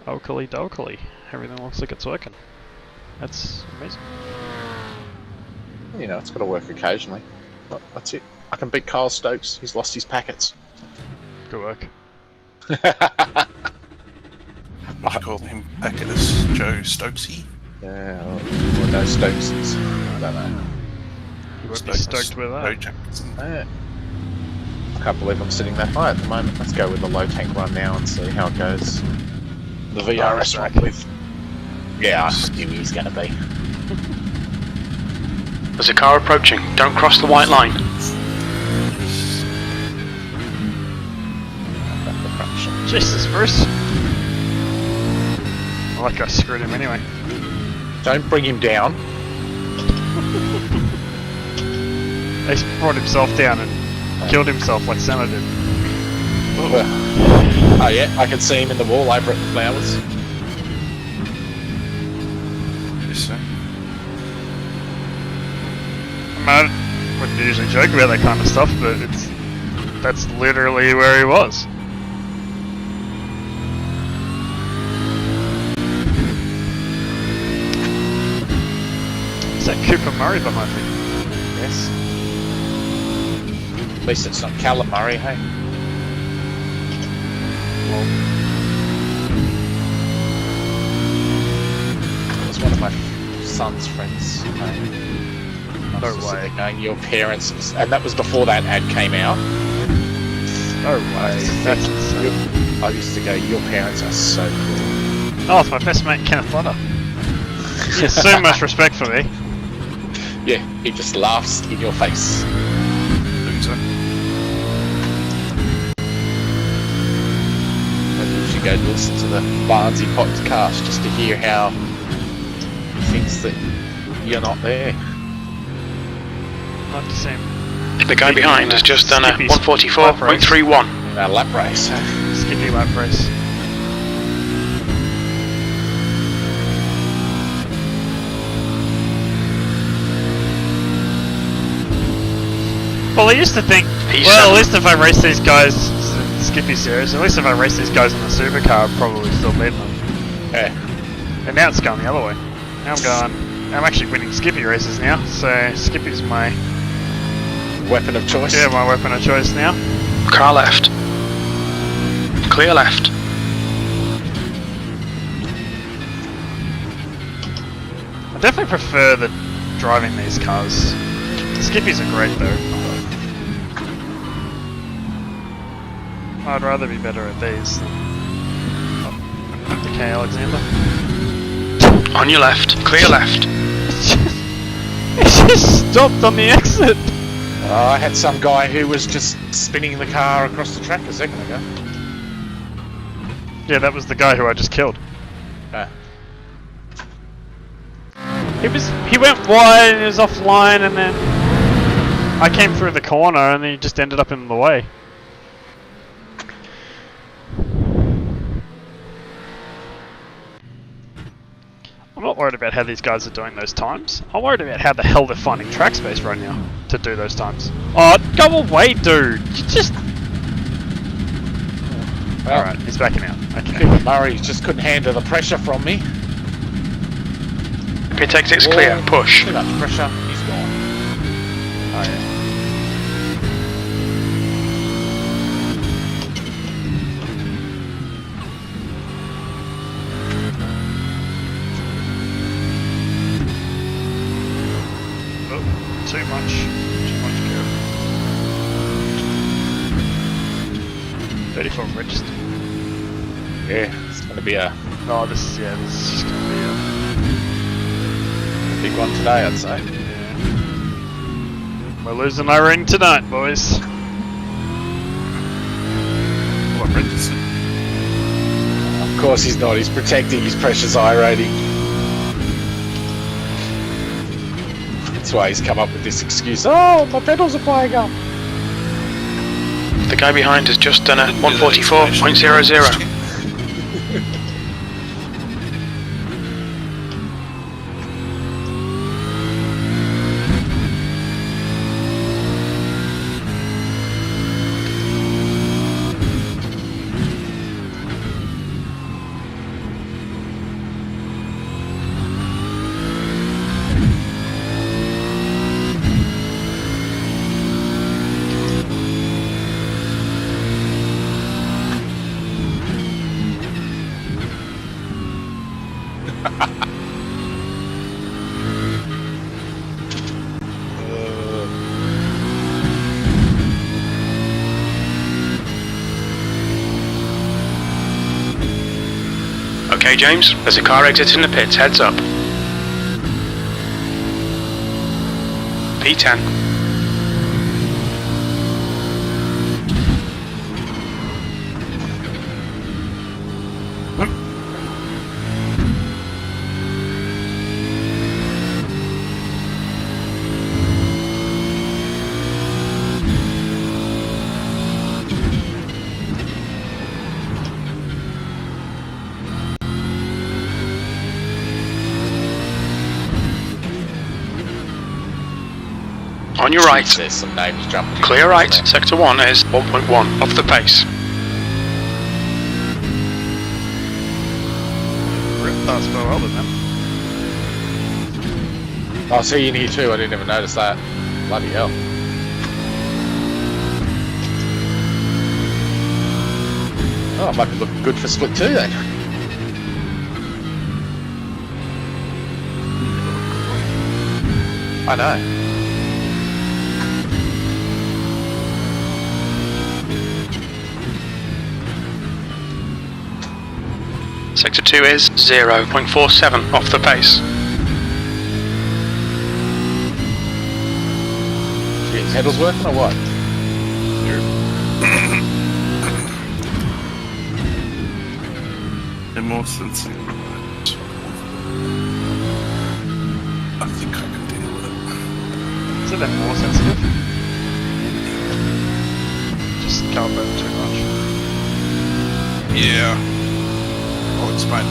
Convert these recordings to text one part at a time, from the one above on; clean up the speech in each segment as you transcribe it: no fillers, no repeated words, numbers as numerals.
Oakley dokley. Everything looks like it's working. That's amazing. You know, it's got to work occasionally. But that's it. I can beat Kyle Stokes. He's lost his packets. Good work. Would you call him Packetus Joe Stokesy? Yeah, or no Stokeses. I don't know. You won't be stoked with Joe that. Jackson. I can't believe I'm sitting that high at the moment. Let's go with the low tank run now and see how it goes. The VRS one with... Yeah, I knew he was going to be. There's a car approaching. Don't cross the white line. Jesus, Bruce. I like I screwed him anyway. Don't bring him down. He brought himself down and killed himself like Senna did. Oh yeah, I can see him in the wall over at the flowers. Yes, sir. I wouldn't usually joke about that kind of stuff, but that's literally where he was. Is that Cooper Murray behind me? Yes. At least it's not Callum Murray, hey? It was one of my son's friends. No way. Going, your parents, and that was before that ad came out. No way. That's insane. I used to go, your parents are so cool. Oh, it's my best mate Kenneth Potter. He has so much respect for me. Yeah, he just laughs in your face. Loser. Maybe you should go listen to the Barnsey podcast just to hear how he thinks that you're not there. Not the same. The guy behind has just done a 144.31. Our lap race. Skippy lap race. Well, I used to think, well, at least if I race these guys, Skippy series, at least if I race these guys in the supercar, I'd probably still beat them. Yeah. And now it's going the other way. Now I'm actually winning Skippy races now, so Skippy's my... Weapon of choice. Yeah, my weapon of choice now. Car left. Clear left. I definitely prefer the driving these cars. Skippies are great though. I'd rather be better at these than okay, Alexander. On your left. Clear left. It just stopped on the exit. I had some guy who was just spinning the car across the track a second ago. Yeah, that was the guy who I just killed. He went wide and he was offline, and then I came through the corner and he just ended up in the way. I'm not worried about how these guys are doing those times. I'm worried about how the hell they're finding track space right now to do those times. Oh, go away, dude! You just... Well, alright, he's backing out. Okay. Murray just couldn't handle the pressure from me. Pit exit's clear. Push. Too much pressure. He's gone. Oh yeah. Too much care. 34 registered. Yeah, it's going to be a Oh, this is just gonna be big one today, I'd say. yeah. We're losing our ring tonight, boys. What Richardson? Of course he's not, he's protecting his precious I rating. That's why he's come up with this excuse. Oh, my pedals are playing up. The guy behind has just done a 144.00. Okay, James, there's a car exiting the pits, heads up. P10. On your right. There's some names jumping. Clear right. Sector 1 is 1.1 off the pace. That's well then. Oh, see you in here too. I didn't even notice that. Bloody hell. Oh, might be looking good for split 2 then. I know. Sector 2 is 0.47 off the pace. His pedals working or what? They're more sensitive. I think I can deal with it. Is it then more sensitive? Just can't burn too much. Yeah. I'll explain.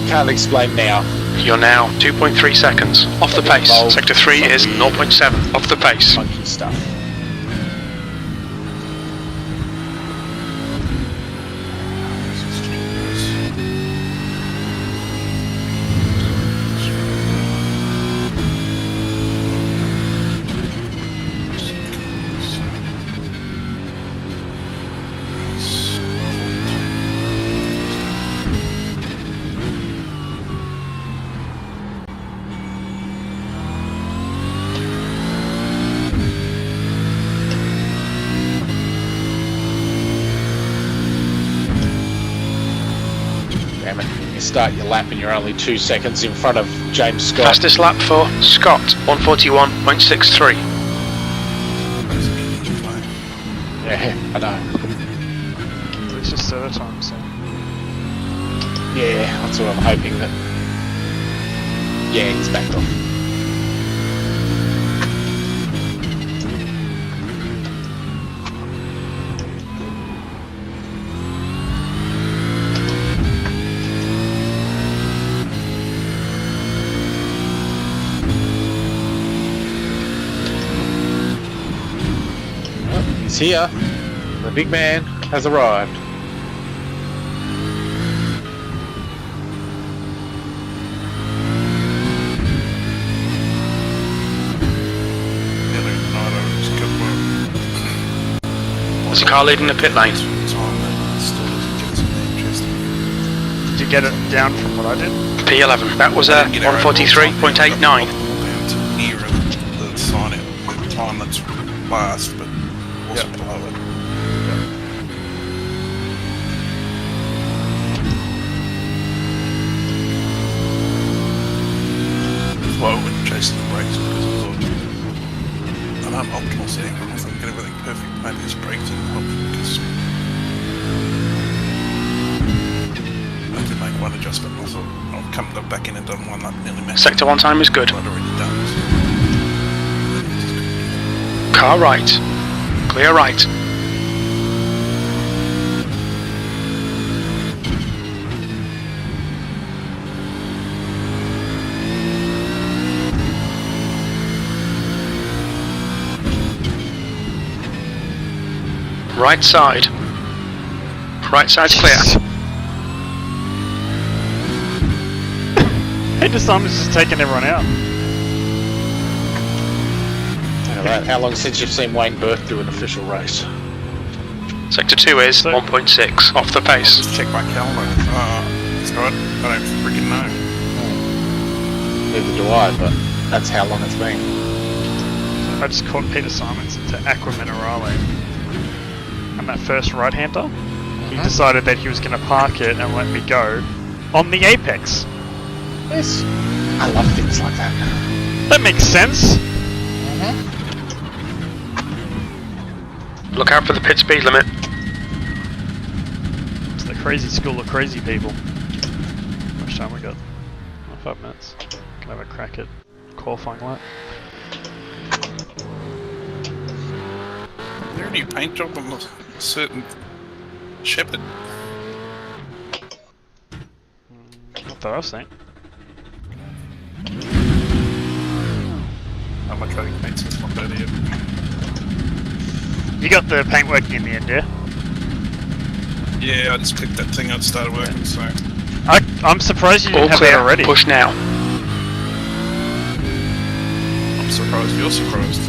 Can't explain now. You're now 2.3 seconds off the pace. Sector 3 is 0.7 off the pace. Funky stuff. Damn it. You start your lap and you're only 2 seconds in front of James Scott. Fastest lap for Scott, 141.63. Yeah, I know. It's just server time, so. Yeah, that's what I'm hoping that... Yeah, he's backed off. He's here. The big man has arrived. There's a car leading the pit lane. Did you get it down from what I did? P11. That was a 143.89. Down to nearer the sign out, the time that's last, but wasn't below it. That's why I wouldn't chase the brakes, because I thought an optimal setting, if I can get everything perfect, maybe this brakes didn't help, because I did make one adjustment and I thought I'll come back in and done one that nearly messed Sector 1 time is good. I'd already done. Car right. Clear right. Right side. Right side's clear. Hey, Simon's just taking everyone out. How long since you've seen Wayne Burke do an official race? Sector 2 is 1.6 off the pace. Just check my calendar. Scott, I don't freaking know. Neither do I, but that's how long it's been. I just caught Peter Simons into Aqua Minerale. And that first right-hander, he decided that he was going to park it and let me go on the apex. Yes. I love things like that. That makes sense. Look out for the pit speed limit. It's the crazy school of crazy people. How much time we got? 5 minutes. Can I have a crack at qualifying lap? Is there any paint job on a certain Shepherd? Not that I've seen. I'm not cutting paint, so it's not bad yet. You got the paint working in the end, yeah? Yeah, I just clicked that thing out, started working, so... I'm surprised you All didn't have clear. that already. Push now. I'm surprised you're surprised.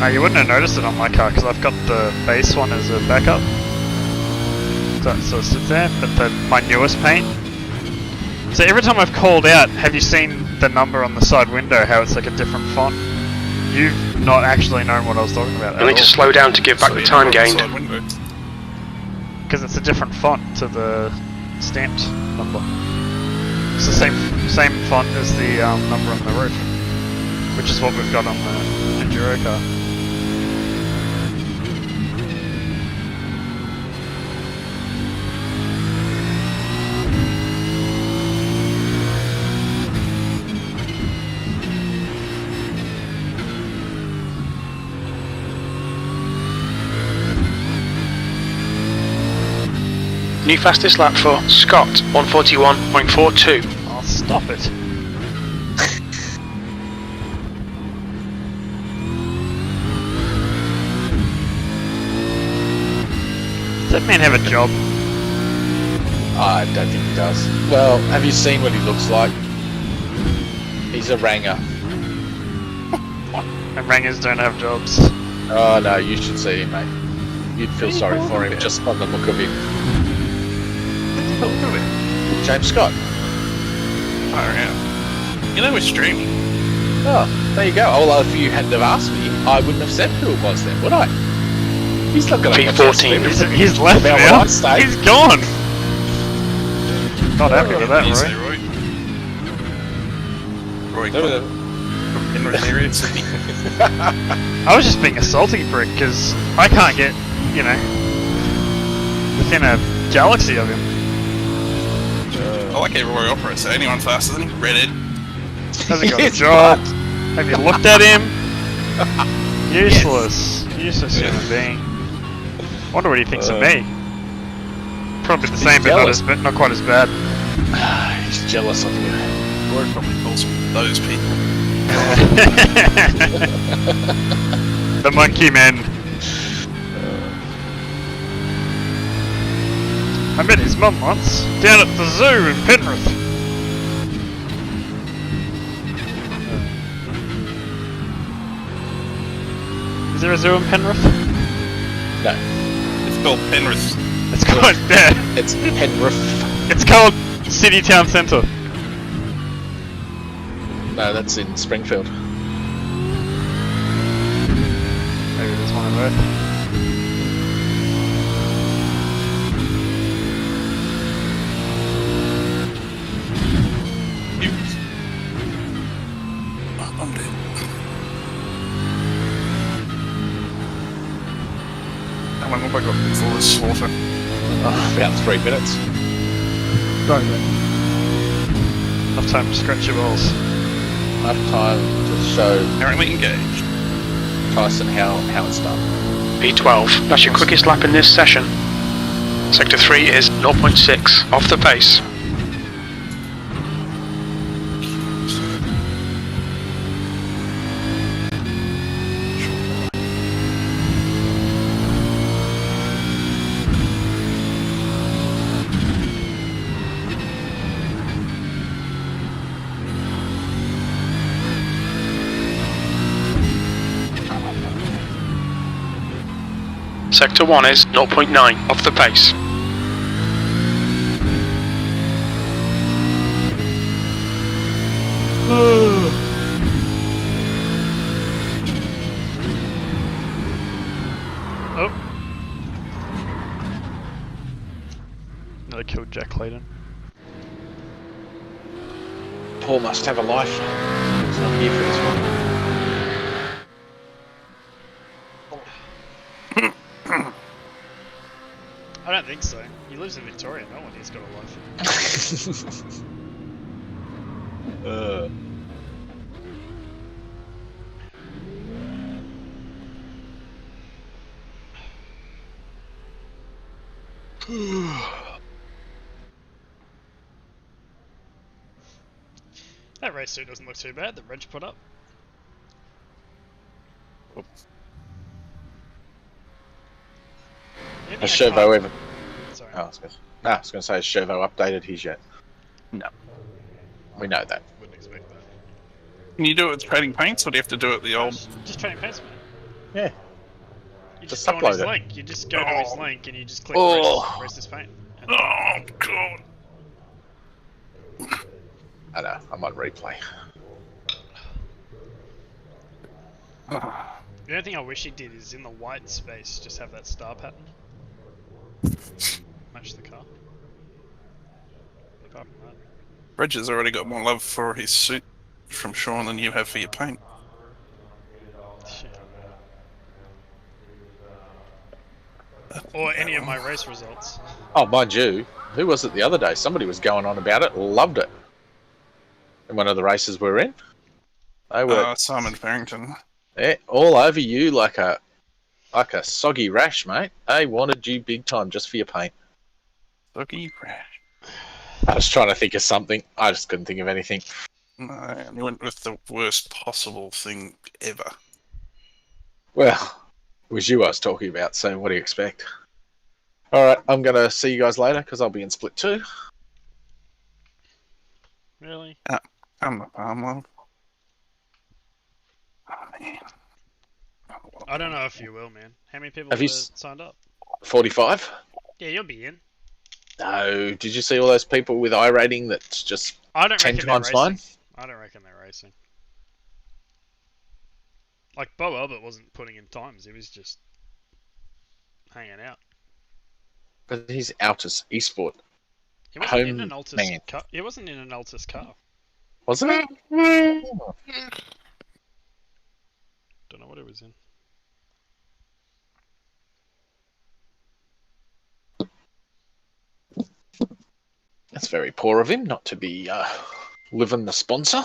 No, you wouldn't have noticed it on my car because I've got the base one as a backup. So it sort of sits there, but my newest paint. So every time I've called out, have you seen the number on the side window, how it's like a different font? You've not actually known what I was talking about You'll need to slow down to give back So the you time know gained. outside window. because it's a different font to the stamped number. It's the same font as the number on the roof, which is what we've got on the Enduro car. New fastest lap for Scott, 141.42. Oh, stop it. Does that man have a job? I don't think he does. Well, have you seen what he looks like? He's a ranger. And rangers don't have jobs. Oh no, you should see him, mate. You'd feel sorry for him just by the look of him. James Scott. Oh, yeah. You know we're streaming. Oh, there you go. Oh, well, if you hadn't have asked me, I wouldn't have said who it was then, would I? He's not going to P14. He's left Now now. I stay. He's gone. Not happy with that, You say Roy. Roy. Roy No, no. from Penrith area, Sydney. I was just being a salty prick because I can't get, you know, within a galaxy of him. I like how Roy operates. So anyone faster than him? Redhead. Hasn't got a Yes, job. Have you looked at him? Useless. Useless human being. Wonder what he thinks of me. Probably the same, but not quite as bad. He's jealous of you. Roy probably calls them those people. The monkey men. I met his mum once, down at the zoo in Penrith. Is there a zoo in Penrith? No, It's called Penrith. It's called it's Penrith. It's called City Town Centre. No, that's in Springfield. Maybe there's one in there. I'm dead. How long have I got before this slaughter? Oh, about 3 minutes. Enough time to scratch your balls. Enough time to show Currently engaged. Tyson how it's done. P12. That's your quickest lap in this session. Sector 3 is 0.6 off the pace. Sector 1 is 0.9 off the pace. Jack Clayton. Paul must have a life. He's not here for this one. I don't think so. He lives in Victoria. No one here's got a life. That race suit doesn't look too bad. The Reg put up. Has Chauveau ever? Sorry. Oh, I was going to say, has Chauveau updated his yet? No. We know that. Wouldn't expect that. Can you do it with trading paints, or do you have to do it the old? Just trading paints, man. Yeah. You Just just go on his upload it. link. You just go to his link and you just click race this paint. And Oh god! I know. I'm on replay. The only thing I wish he did is in the white space, just have that star pattern. Match the car. Apart from that. Reg has already got more love for his suit from Sean than you have for your paint. Shit. Or any of my race results. Oh, mind you, who was it the other day? Somebody was going on about it, loved it. In one of the races we're in. They were Simon Farrington. all over you like a soggy rash, mate. They wanted you big time just for your paint. Lucky crash. I was trying to think of something. I just couldn't think of anything. No, and he went with the worst possible thing ever. Well, it was you I was talking about, so what do you expect? Alright, I'm going to see you guys later, because I'll be in Split 2. Really? I'm the palm love. Oh man. I don't know if you will, man. How many people Have you signed up? 45? Yeah, you'll be in. No, did you see all those people with iRating that's just I don't 10 reckon they're times racing. mine? I don't reckon they're racing. Like, Bo Albert wasn't putting in times, he was just hanging out. But he's Altus Esport. He wasn't in Home an Altus man. car. He wasn't in an Altus car. Wasn't it? Don't know what he was in. That's very poor of him not to be living the sponsor.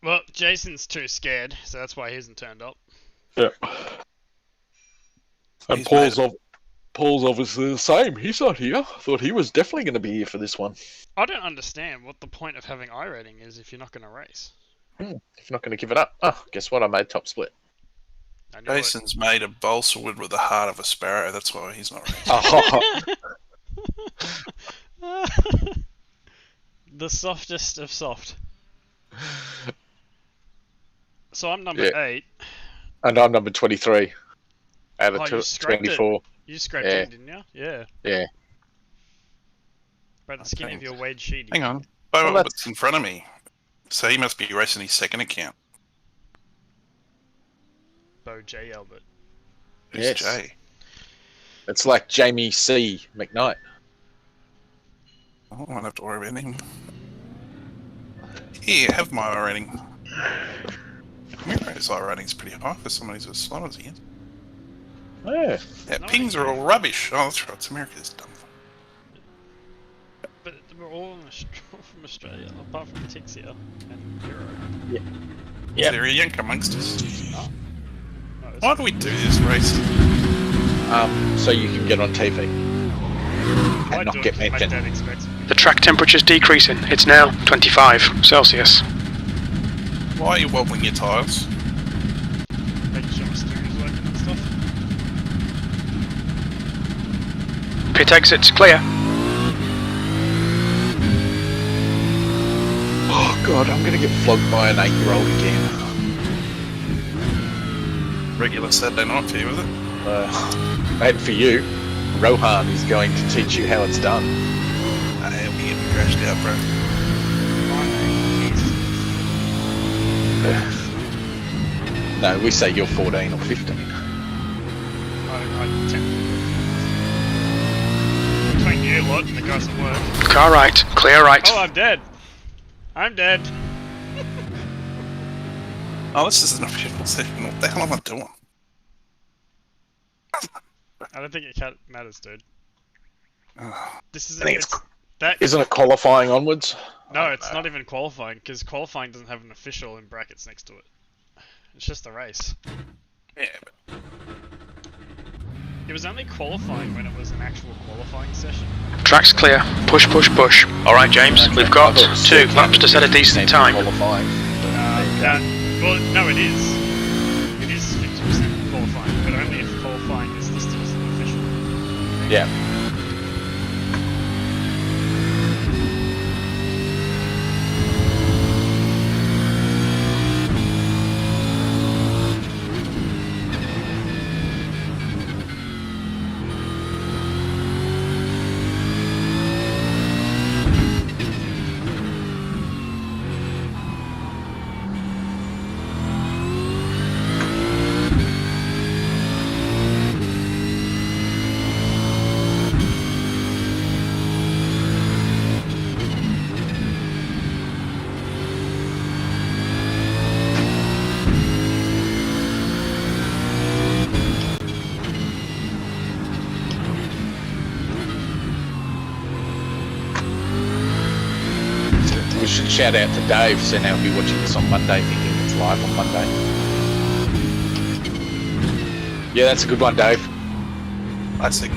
Well, Jason's too scared, so that's why he hasn't turned up. Yeah. And He's Paul's obviously the same. He's not here. Thought he was definitely going to be here for this one. I don't understand what the point of having iRating is if you're not going to race. If you're not going to give it up. Oh, guess what? I made top split. I knew Jason's made of balsa wood with the heart of a sparrow. That's why he's not racing. Oh, it. The softest of soft. So I'm number 8. and I'm number 23 out Oh, of you scraped 24. You scraped Yeah. it, didn't you? Yeah. Yeah. By the skin of thanks. your Wade Sheedy. Hang on. Bo Well, Albert's in front of me. So he must be racing his second account. Bo J. Albert. Who's Yes. Jay? It's like Jamie C. McKnight. Oh, I won't have to worry about him. Here, have my rating. His rating's pretty high for somebody who's as slow as he is. Yeah. Yeah, No, pings are all rubbish. Oh, that's right. It's America's dumb. But we're all from Australia, apart from Tixia and Euro. Is there a yank amongst us? No, Why do we do this race? So you can get on TV I and not do it get 'cause my mentioned. dad expects me. The track temperature's decreasing. It's now 25 Celsius. Why are you wobbling your tyres? Making sure my steering's working and stuff. Pit exit's clear. Oh god, I'm gonna get flogged by an 8-year-old again. Regular Saturday night for you, is it? And for you, Rohan is going to teach you how it's done. He'll be getting crashed out, bro. No, we say you're 14 or 15. I tend between you lot and the you guys at work. Car right, clear right. Oh, I'm dead. I'm dead. Oh, this is an official session. What the hell am I doing? I don't think it matters, dude. This is I think it's that. Isn't it qualifying onwards? No, it's not even qualifying because qualifying doesn't have an official in brackets next to it. It's just a race. Yeah, but It was only qualifying when it was an actual qualifying session. Track's clear. Push, push, push. Alright, James, we've got 2 laps to set a decent time. Qualifying. Well, no, it is. It is 50% qualifying, but only if qualifying is listed as an official. Yeah. We should shout out to Dave, so now he'll be watching this on Monday, thinking it's live on Monday. Yeah, that's a good one, Dave. I think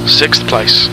Sixth place.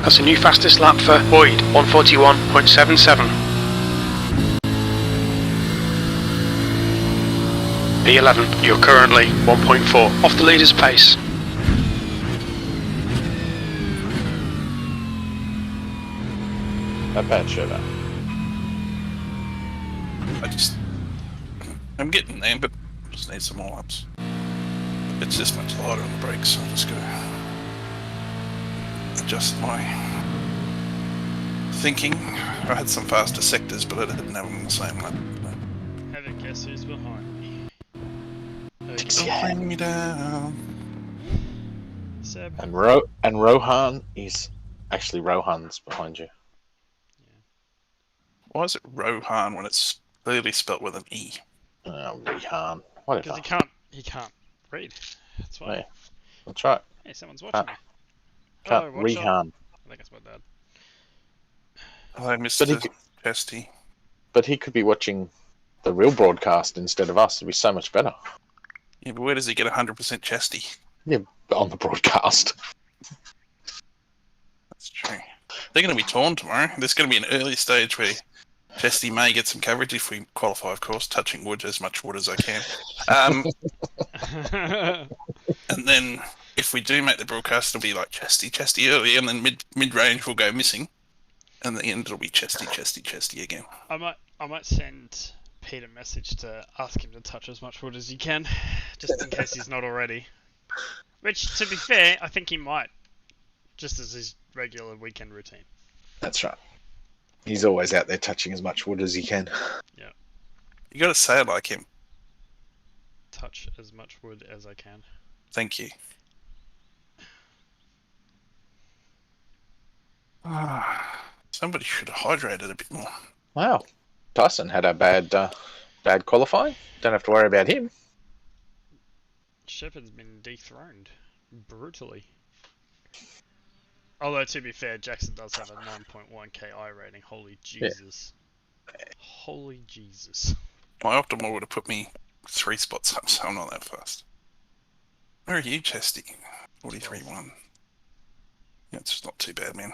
That's a new fastest lap for Boyd, 141.77. P11, you're currently 1.4 off the leader's pace. Not bad, Trevor. I'm getting there, but just need some more laps. It's just much lighter on the brakes, so I'm just gonna adjust my thinking. I had some faster sectors, but I didn't have them on the same lap. Have a guess who's behind me. Don't bring me down. Seb. And Rohan is actually Rohan's behind you. Why is it Rohan when it's clearly spelt with an E? Rohan. Whatever. Because he can't read. That's why. Yeah, that's right. Hey, someone's watching me. Can't watch Rehan. on. I think it's my dad. Hello, Mr. But he could- Chesty. But he could be watching the real broadcast instead of us. It'd be so much better. Yeah, but where does he get 100% Chesty? Yeah, on the broadcast. That's true. They're going to be torn tomorrow. There's going to be an early stage where Chesty may get some coverage if we qualify, of course, touching wood, as much wood as I can. And then if we do make the broadcast, it'll be like Chesty early, and then mid-range will go missing. And at the end, it'll be Chesty again. I might send Pete a message to ask him to touch as much wood as he can, just in case he's not already. Which, to be fair, I think he might, just as his regular weekend routine. That's right. He's always out there touching as much wood as he can. Yeah. You got to say it like him. Touch as much wood as I can. Thank you. Somebody should have hydrated a bit more. Wow. Tyson had a bad qualifying. Don't have to worry about him. Shepard's been dethroned. Brutally. Although, to be fair, Jackson does have a 9.1 KI rating. Holy Jesus. Yeah. Holy Jesus. My optimal would have put me 3 spots up, so I'm not that fast. Where are you, Chesty? 43.1. Yeah, it's not too bad, man.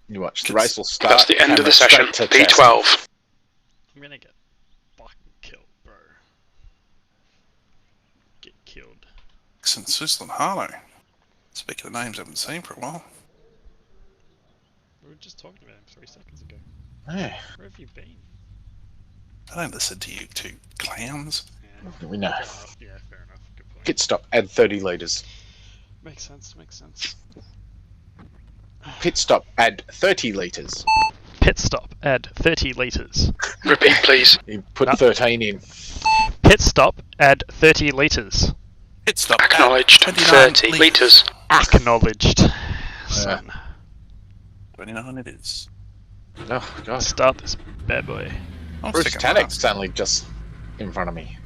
You watch, the race will start. That's the end of the session. P12. I'm gonna get fucking killed, bro. Get killed. Jackson Suslan Harlow. Speaking of names I haven't seen for a while. We were just talking about him 3 seconds ago. Yeah. Where have you been? I don't listen to you two clowns. Yeah, We know. fair enough. Yeah, fair enough. Good point. Pit stop, add 30 litres. Makes sense, makes sense. Pit stop, add 30 litres. Pit stop, add 30 litres. Repeat, please. You put No. 13 in. Pit stop, add 30 litres. Hit stop. Acknowledged. 30 litres. Acknowledged. Son. 29 it is. Oh, God. Start this bad boy. I'll Bruce stick 'em Tannock's last. only just in front of me.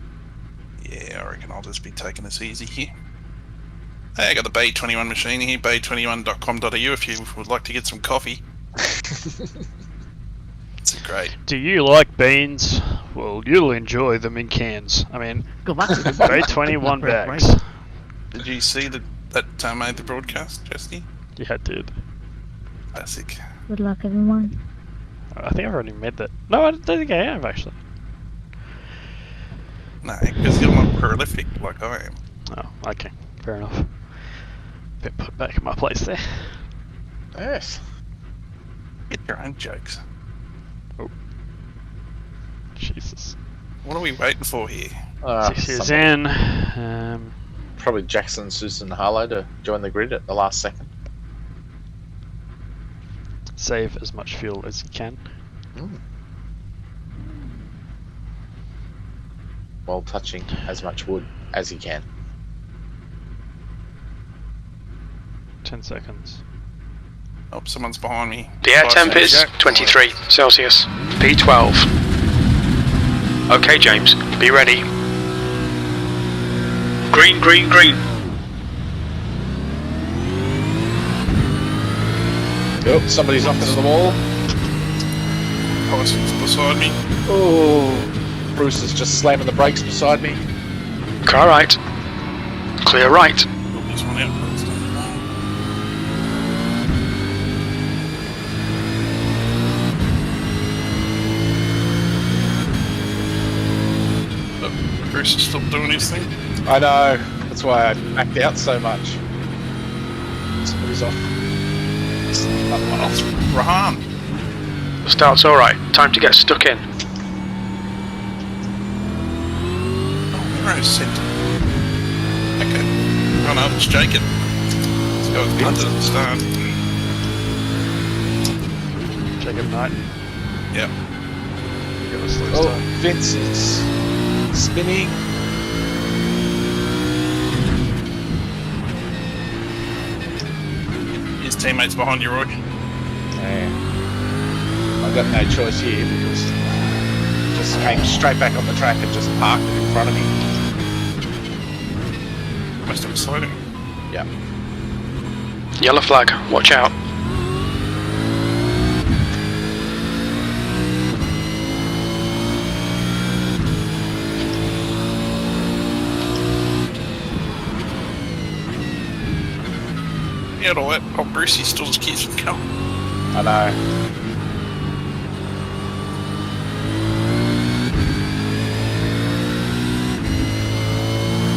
Yeah, I reckon I'll just be taking this easy here. Hey, I got the Bay21 machine here, bay21.com.au if you would like to get some coffee. It's great. Do you like beans? Well, you'll enjoy them in cans. I mean, Good luck. Bay 21 bags. Did you see that made the broadcast, Chesty? Yeah, I did. Classic. Good luck, everyone. I think I've already made that. No, I don't think I have, actually. No, because you're not prolific like I am. Oh, okay. Fair enough. Bit put back in my place there. Yes. Get your own jokes. Jesus. What are we waiting for here? 6 years in. Probably Jackson, Susan, Harlow to join the grid at the last second. Save as much fuel as you can. While touching as much wood as he can. 10 seconds. Oh, someone's behind me. The air temp is Jack. 23 Celsius. P12. Okay, James, be ready. Green, green, green. Yep, somebody's off into the wall. Tyson's beside me. Oh, Bruce is just slamming the brakes beside me. Car right. Clear right. Oh, there's one out. Bruce is still doing his thing. I know. That's why I backed out so much. Somebody's off. Another one off. Rahan. The start's alright. Time to get stuck in. Oh, Miro's sent. Okay. Oh no, it's Jacob. Let's go with Punter at the start. Jacob Knight. Yep. You got a slow Oh, start. Vince is spinning. His teammates behind you, Roy. Yeah. I've got no choice here because just came straight back on the track and just parked it in front of me. Must have slowed him. Yeah. Yellow flag. Watch out. Yeah, all that. Oh, Brucey still just keeps coming. I know.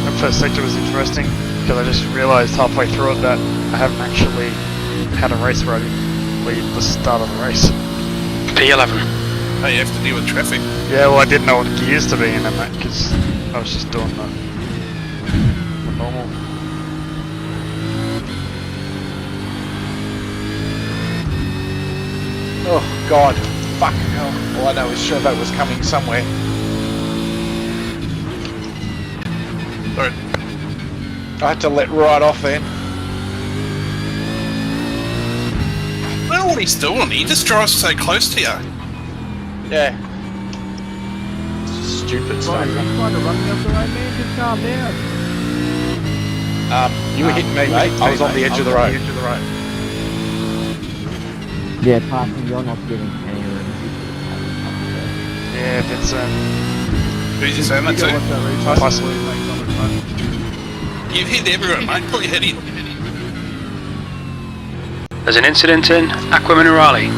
That first sector was interesting because I just realised halfway through it that I haven't actually had a race where I didn't lead the start of the race. P11. Hey, you have to deal with traffic. Yeah, well I didn't know what gears to be in that because I was just doing the normal. Oh God, fuck hell. All I know is Chevrolet was coming somewhere. Sorry. I had to let right off then. I don't know what he's doing. He just drives so close to you. Yeah. Stupid stuff. Trying to run me off the road, man. Just calm down. You were hitting me, mate. I was on the edge of the road. Yeah, passing, you're not getting anywhere. Yeah, Vincent. Who's you saying that to? Possibly. You've hit everyone, mate. Put your head in. There's an incident in Aqua Minerale.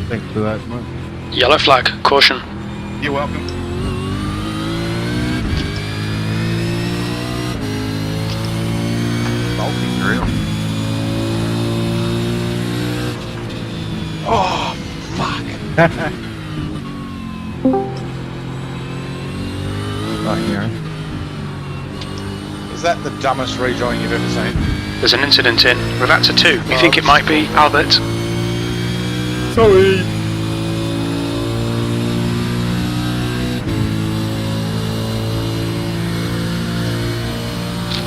Thanks for that, mate. Yellow flag. Caution. You're welcome. Oh, fuck. Right here. Is that the dumbest rejoin you've ever seen? There's an incident in Rivazza 2. We think it might be Albert. Sorry.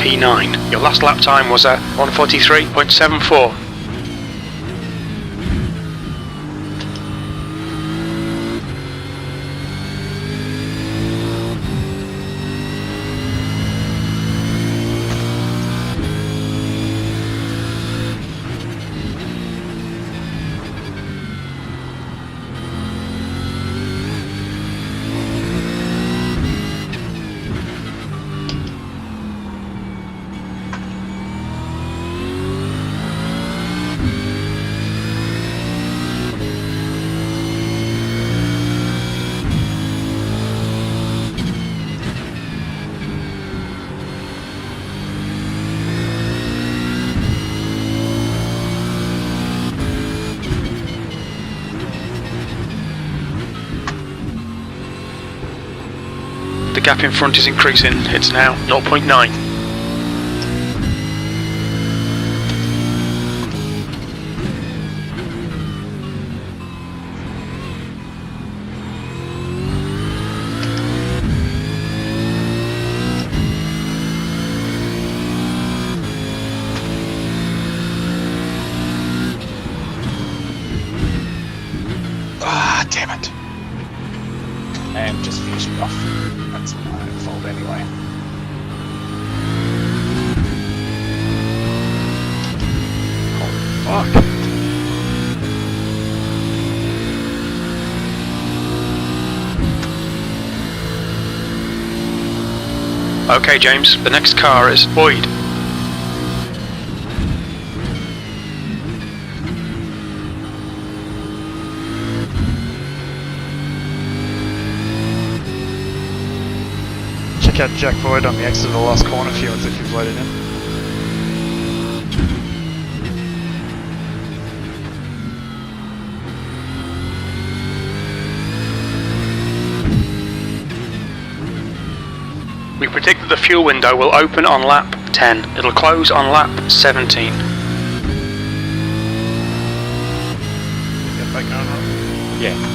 P9. Your last lap time was at 1:43.74. The gap in front is increasing. It's now 0.9. Ah, damn it. And just finished me off. That's my own fault anyway. Fuck. Okay, James, the next car is Boyd. take out Jack Void on the exit of the last corner fields if you've loaded in. We predict that the fuel window will open on lap 10. It'll close on lap 17. Get back going, right? Yeah.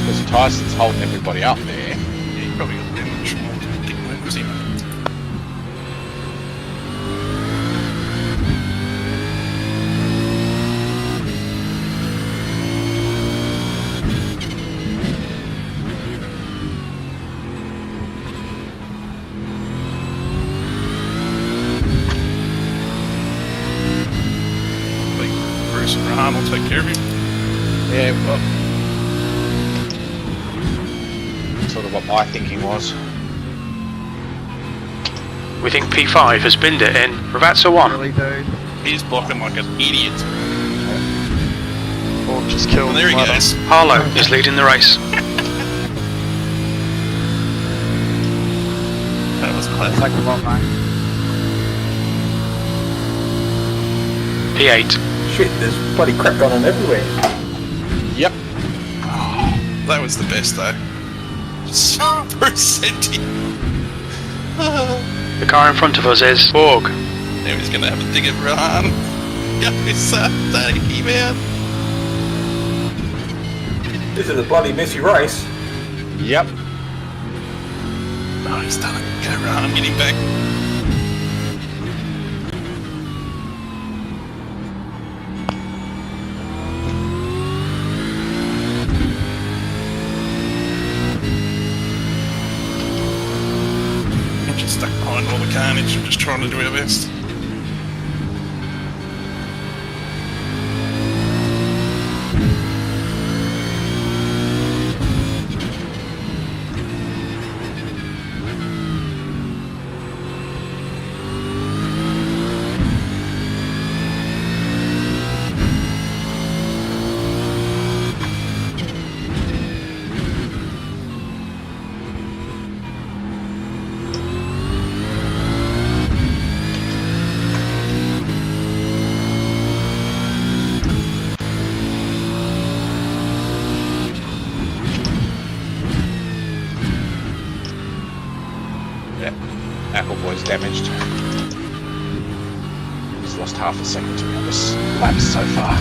Because Tyson's holding everybody up there. Yeah, you probably got too much more big movements in it. Bruce and Rahan will take care of him. Yeah, well, sort of what my thinking was. We think P5 has binned it in Ravazza 1. Really, dude? He's blocking like an idiot. Or just kill And there he Ladder. goes. Harlow is leading the race. That was close. Thanks a lot, mate. P8. Shit, there's bloody crap going on everywhere. Yep. That was the best though. Super senti. The car in front of us is Borg. Now he's gonna have a dig at Rahan. Yes, thank you, man. This is a bloody messy race. Yep. Oh, he's done it. Go Rahan, get him back. We're just stuck behind all the carnage. We're just trying to do our best. Appleboy's damaged. He's lost half a second to me on this lap so far.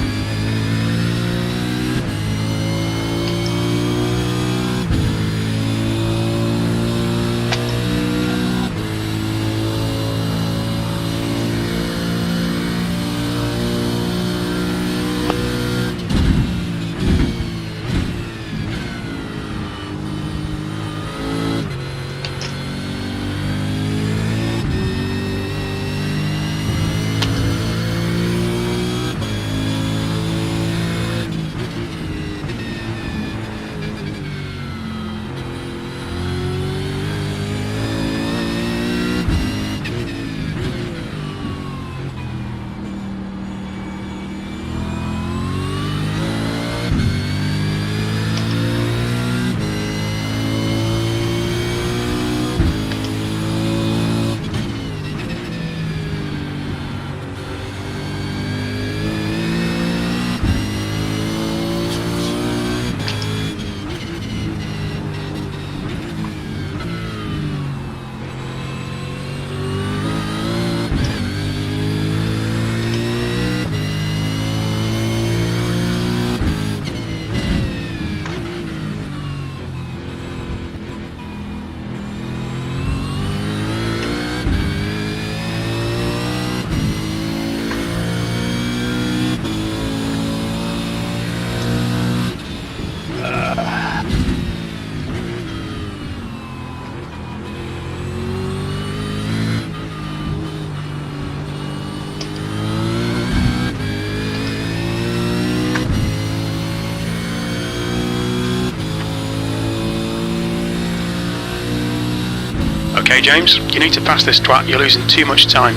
Okay, James, you need to pass this twat. You're losing too much time.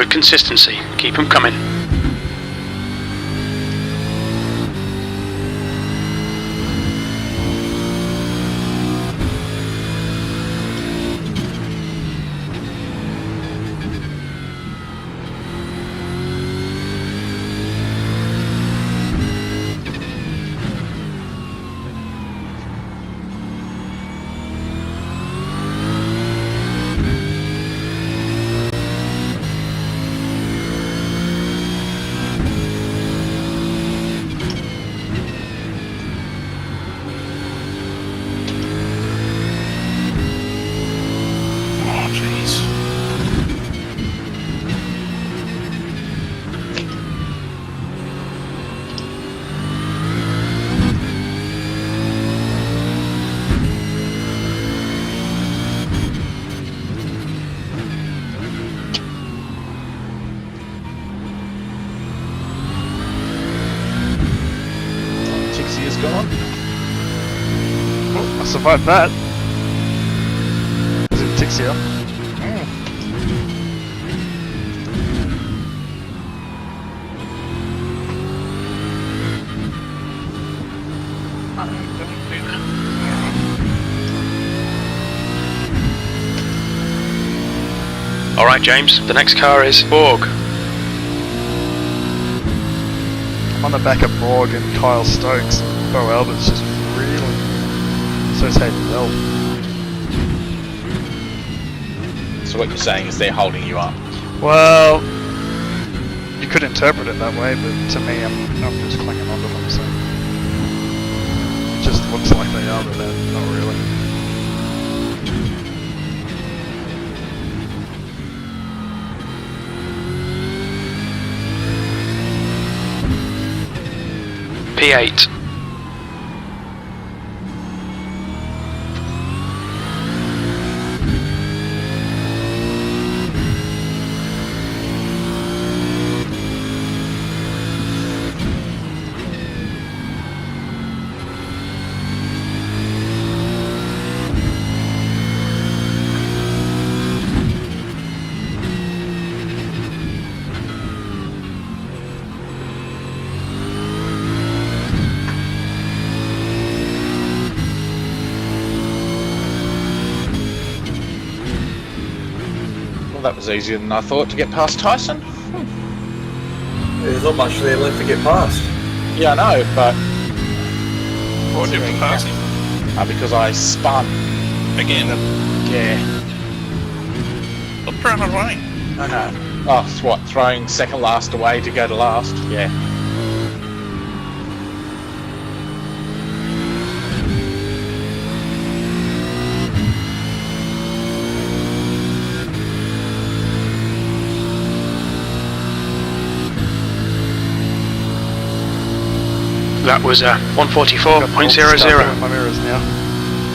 Good consistency. Keep them coming. Oh, jeez. Tixie is gone. Oh, I survived that. Is it Tixia? Alright, James, the next car is Borg. I'm on the back of Borg and Kyle Stokes. Bo Albert's just really... So's Hayden Bell. So what you're saying is they're holding you up. Well, you could interpret it that way, but to me, I'm just clinging onto them, so... It just looks like they are, but they're not really. P8. Well, that was easier than I thought to get past Tyson. There's not much there left to get past. Yeah, I know, but What did we pass him? because I spun. Again. Yeah, Look around away. I know. Oh, it's what, throwing second last away to go to last? Yeah. That was Got 144.00. my mirrors now.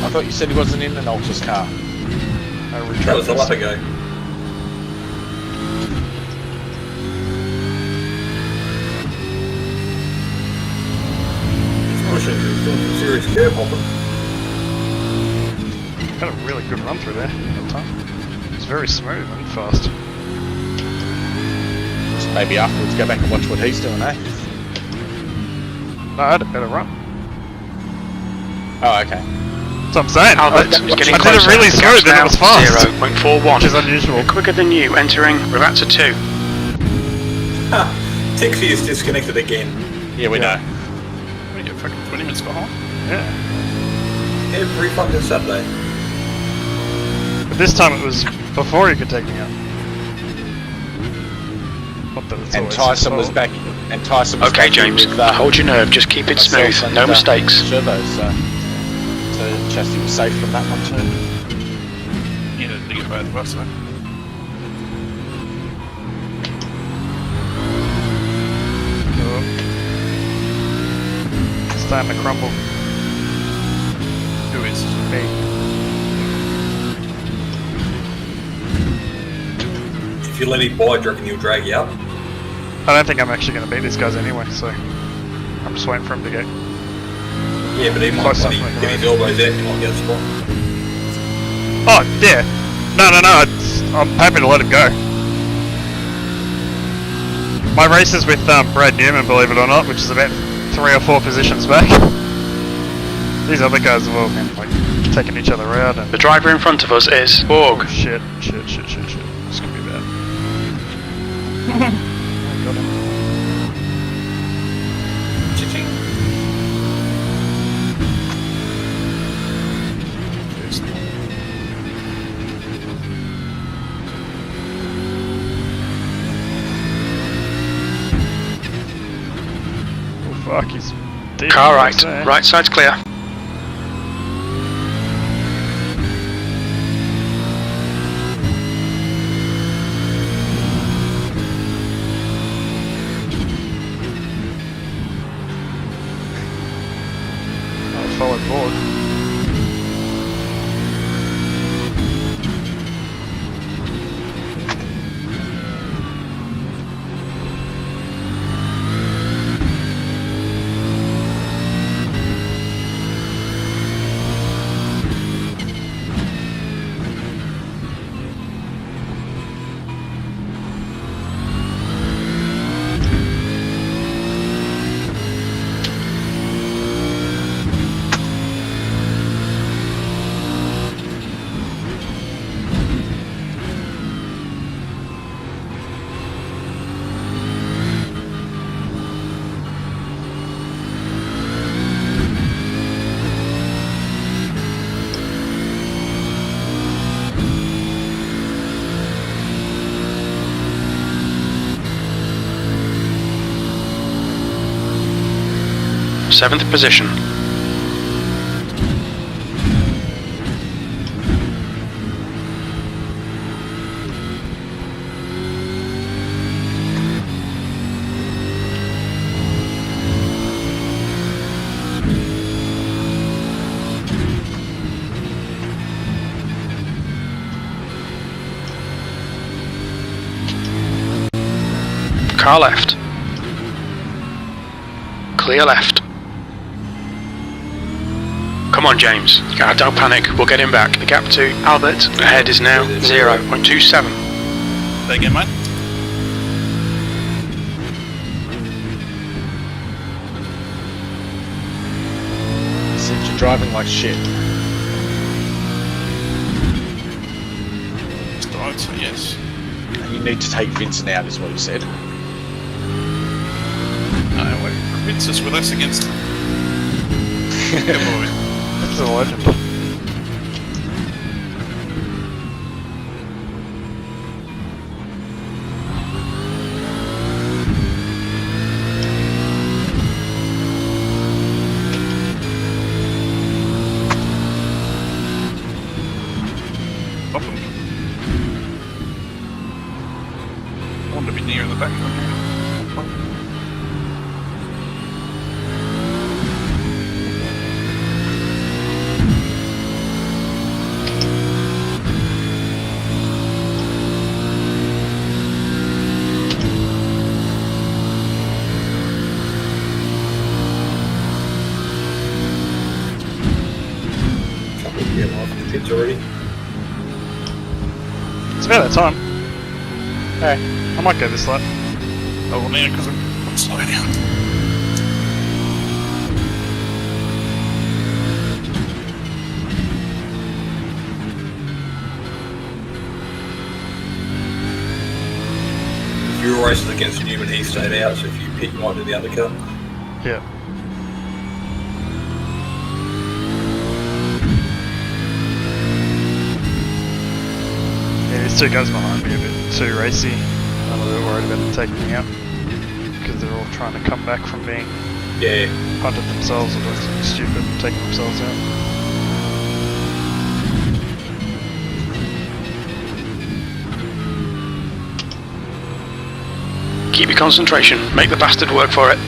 I thought you said he wasn't in an Altus car. That was a lap ago. He's pushing, he's doing some serious curb hopping. Had a really good run through there that time. It's very smooth and fast. So maybe afterwards go back and watch what he's doing, eh? No, I had a better run. Oh, okay. That's what I'm saying. Albert is getting I did closer. it really smooth and it was fast. 0.41. Which is unusual. Quicker than you, entering Ravazza 2. Ha! Tixie is disconnected again. Yeah, we know. We get fucking 20 minutes behind. Yeah. Every fucking Saturday. But this time it was before he could take me out. Not that it's And always Tyson was so- back. And Tyson was Okay, back James, with, hold your nerve, just keep it myself smooth, and, no mistakes. Turbo, so Chastity was safe from that one too. You didn't think about the bus, though. It's starting to crumble. Who is? Me. If you let him by, do you reckon he'll drag you up? I don't think I'm actually going to beat these guys anyway, so I'm just waiting for him to get. Yeah, but he might Close when he up, like, get his elbows out, he might get a spot. Oh yeah, no, I'm happy to let him go. My race is with Brad Newman, believe it or not, which is about 3 or 4 positions back. These other guys have all been like taking each other out. And The driver in front of us is Borg. oh, shit. This could be bad. Got him. Cha-ching. Oh fuck, he's deep. Car right. Right side's clear. I'll follow Borg. Seventh position. Car left. Clear left. Come on, James. Don't panic. We'll get him back. The gap to Albert ahead is now 0.27. Say again, mate. Since you're driving like shit. I'd say yes. And you need to take Vincent out, is what he said. No, wait. Vince is with us against him. Good boy. That's a legend. Off him. I want to be near the back one here. Getting off the pits already. It's about that time. Hey, I might go this lap. Oh, well, now because I'm slowing down. If you were racing against Newman, he stayed out, so if you pit, you might do the undercut. Yeah. Yeah, these two guys behind me are a bit too racy. I'm a little worried about them taking me out. Because they're all trying to come back from being Yeah. punted themselves or doing something stupid and taking themselves out. Keep your concentration. Make the bastard work for it.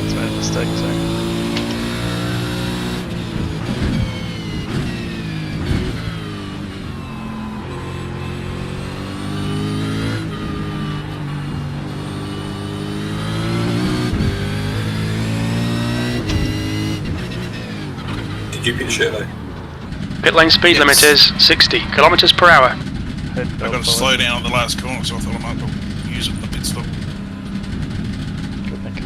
That's made a mistake, so. stupid Chevy. Pit lane speed limit is 60 kilometers per hour. Head I got belt to slow down at the last corner, so I thought I might as well use it in the pit stop. Good thinking.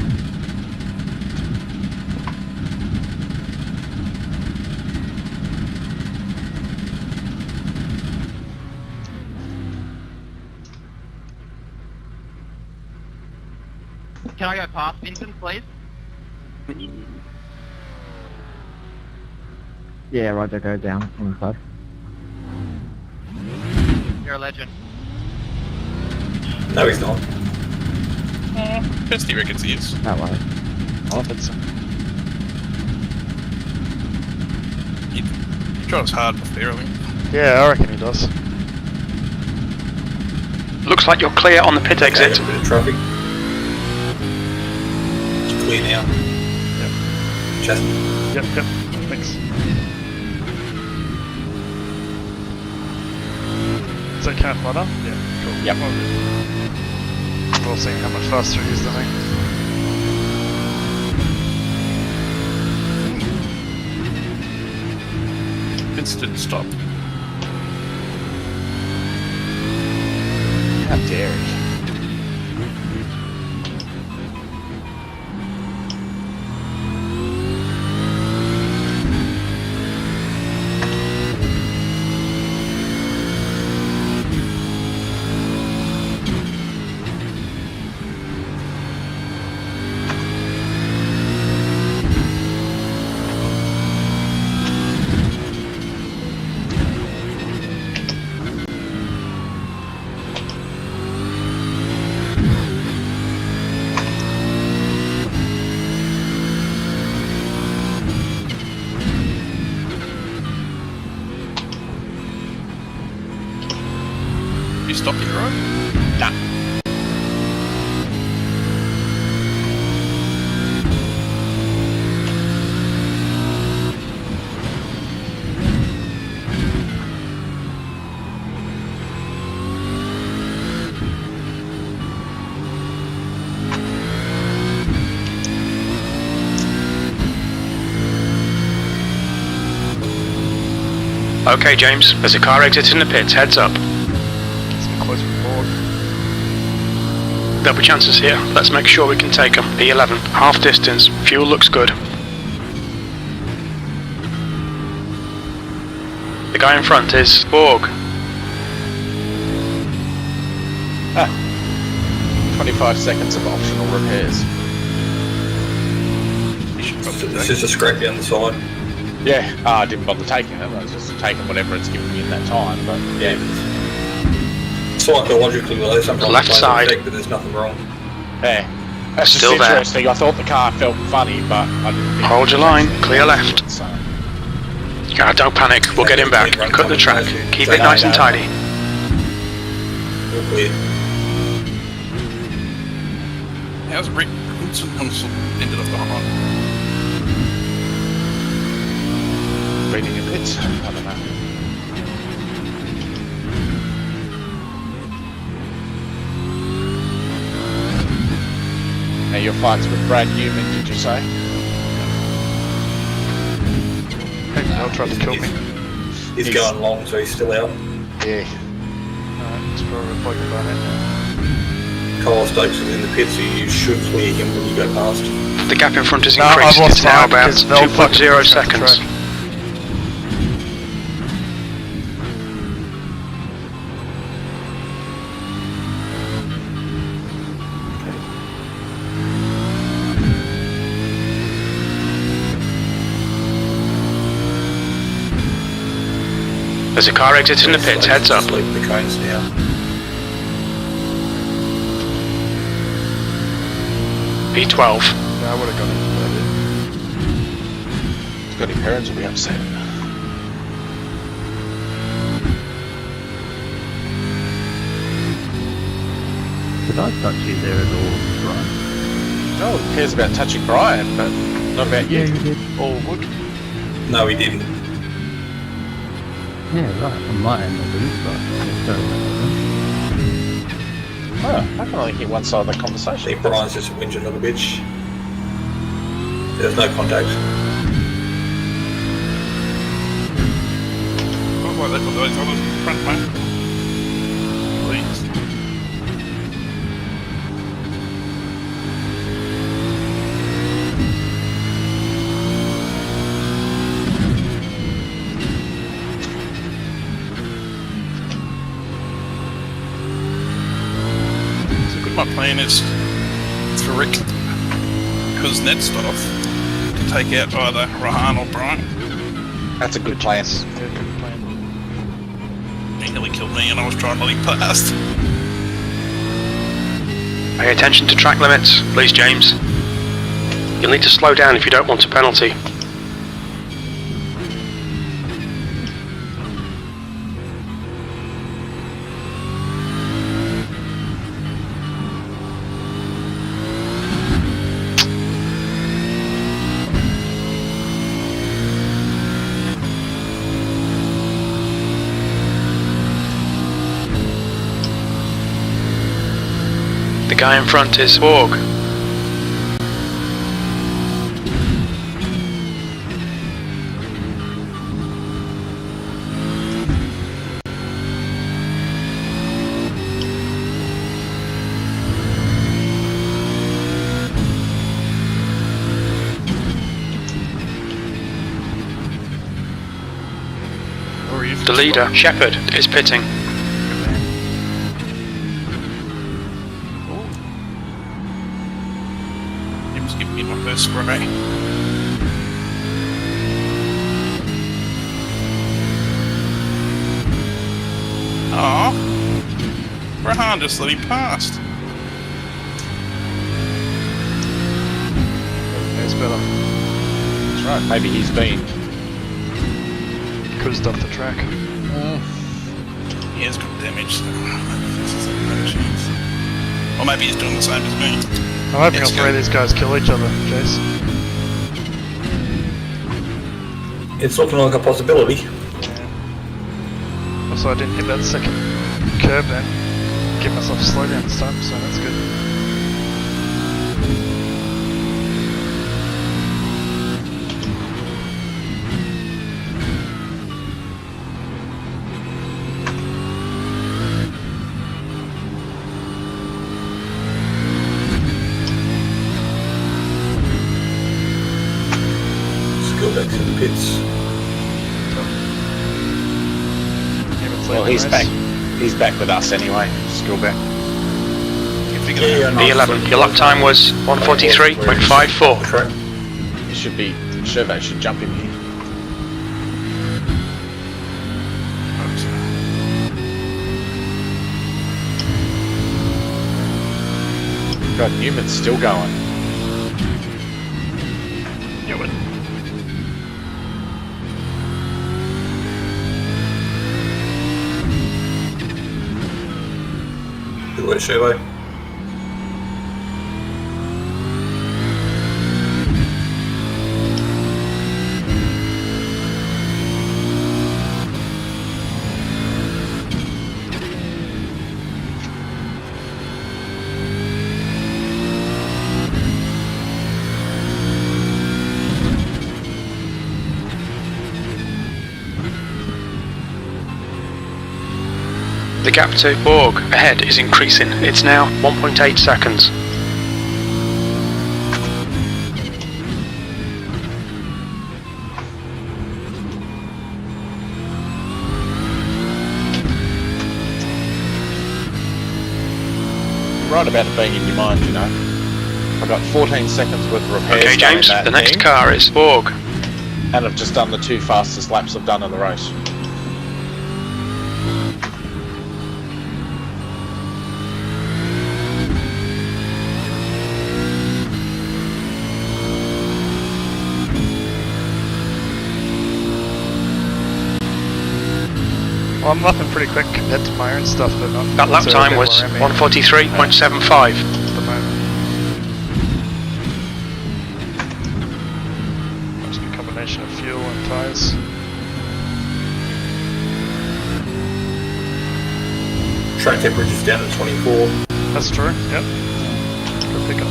Can I go past Vincent, please? Yeah, Roger, go down on the side. You're a legend. No, he's not. Testy reckons he is. That way. I think so. He drives hard but fair, I think. Yeah, I reckon he does. Looks like you're clear on the pit exit. Okay, a bit of traffic. It's clear now. Yep. Chassis. Yep, thanks. Is that Kenneth Butter? Yeah, cool. Yep. We're all seeing how much faster he is than me. Vince didn't stop. How dare he? You stop it, right? Nah. Okay, James, there's a car exiting the pits, heads up. Some close report. There'll be chances here, let's make sure we can take them. P11, half distance, fuel looks good. The guy in front is Borg. 25 seconds of optional repairs. It's just a scrape down the side. Yeah, I didn't bother taking it. I was just taking whatever it's given me in that time. But yeah, Psychologically, though, sometimes Left it plays side. effect, but there's nothing wrong. yeah. That's just Still there. interesting. I thought the car felt funny, but I didn't think Hold it your was line, actually clear reacting left. to it, so. Don't panic, we'll get him back. Cut the track, keep it nice and tidy. All clear. How's Rick Wilson ended up behind? Reading a bit. I don't know. Now your fight's with Brad Newman, did you say? Hey, Mel tried to kill me. He's going long, so he's still out. Yeah. Alright, it's probably plugging by now. Kyle Stokes is in the pit, so you should clear him when you go past. The gap in front is No, I've increased, lost it's now time about because Vel fucking 2.0 pushed out the seconds. track. There's a car exiting the pits, heads up. Leave the cones now. P12. Yeah, I would have got it. Scotty parents will be upset. Did I touch you there at all, Brian? Oh, who cares about touching Brian, but not about you. Yeah, you did. All wood. No, he didn't. Yeah, right. On my end, at least, but Oh, I can only hear one side of the I conversation. think Brian's just a whinging little bitch. There's no contact. like they've got those others in front, mate. Please. So good, my plan is for Rick, because Ned's off, to take out either Rahan or Brian. That's a good plan. Yeah, good plan. He nearly killed me and I was trying to leap past. Pay attention to track limits, please, James. You'll need to slow down if you don't want a penalty. The guy in front is Borg. The leader, Shepard, is pitting. He was giving me my first spray. Aww. Rahan just let me past. It's better. That's right. Maybe he's been. Cruised off the track. He has good damage, so maybe this is a better chance. Or maybe he's doing the same as me. I'm hoping Let's all go. three of these guys kill each other, Jace. It's looking like a possibility. Yeah. Also, I didn't hit that second curb then. Give myself a slowdown this time, so that's good. Skillback's in the pits. Well, he's back. He's back with us anyway. Skillback. You figure that out. B11, your lap time was 1:43.54. Track. He should be. Shervat should jump in here. God, Newman's still going. Knew it. Good work, Shevo. The gap to Borg ahead is increasing. It's now 1.8 seconds. Right about it being in your mind, you know. I've got 14 seconds worth of repairs. Okay, done in James, that the next thing, car is Borg. and I've just done the 2 fastest laps I've done in the race. Well, I'm lapping pretty quick compared to my own stuff, but not. That lap necessarily time was where I'm at 1:43.75. at the moment. Must be a combination of fuel and tyres. Track temperature's down at 24. That's true, yep. Good pickup.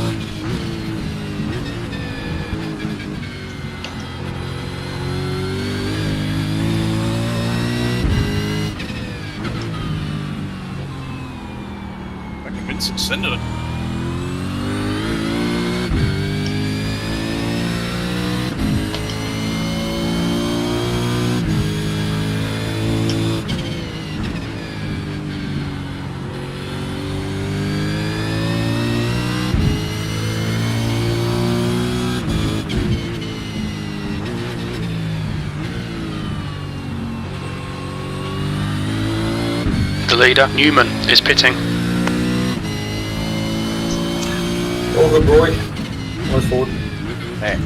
It's extended it. The leader, Newman, is pitting. All good, Roy. Nice forward. Yeah.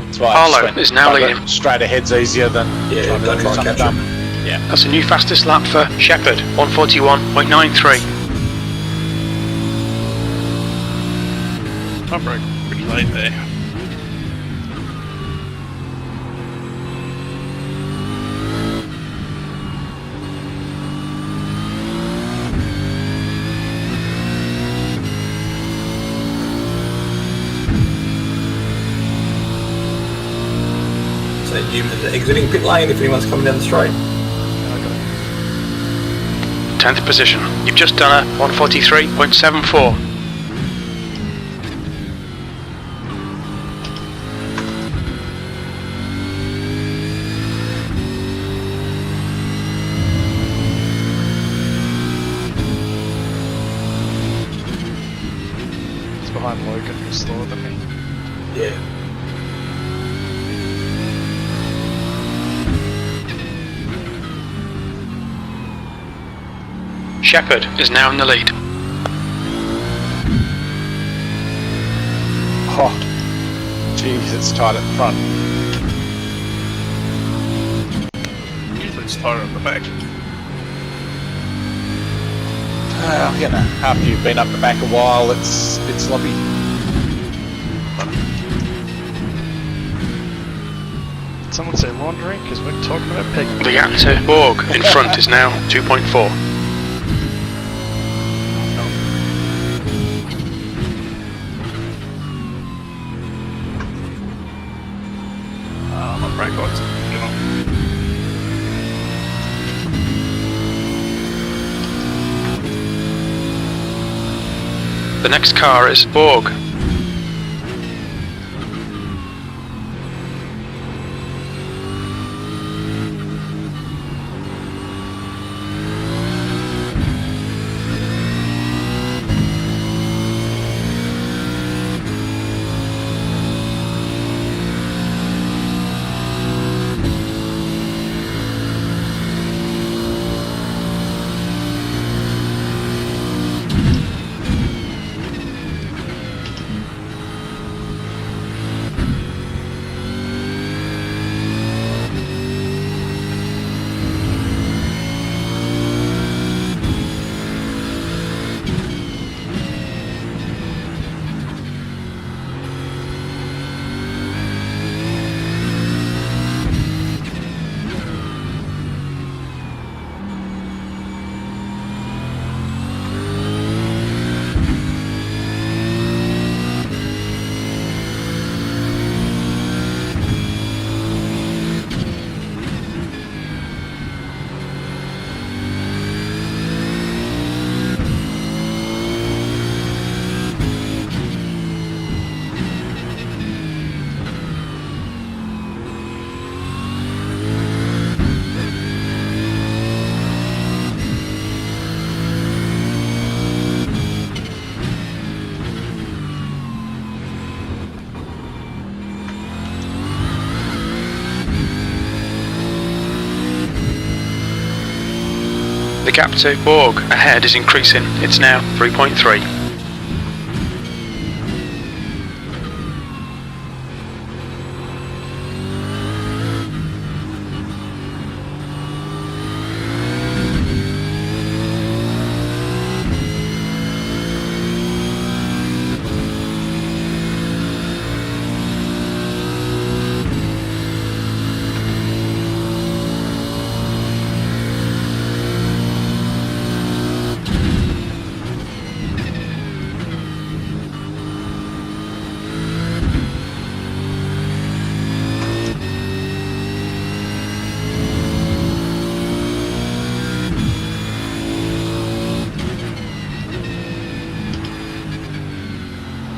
That's why Harlow I just went, is now I got leading. Straight ahead's easier than Yeah, trying to don't do try and something catch dumb. him. Yeah. That's a new fastest lap for Shepherd, 141.93. I broke pretty late there. So Newman's exiting pit lane if anyone's coming down the straight. 10th position. You've just done a 143.74. It's behind Logan, who's slower than me. Yeah. Shepherd is now in the lead. Oh, jeez, it's tight at the front. Usually it's tighter at the back. You know, after you've been up the back a while, it's a bit sloppy. Someone say laundry, because we're talking about pig. The gap to Borg in front is now 2.4. My brake lights are get on. The next car is Borg. The gap to Borg ahead is increasing. It's now 3.3.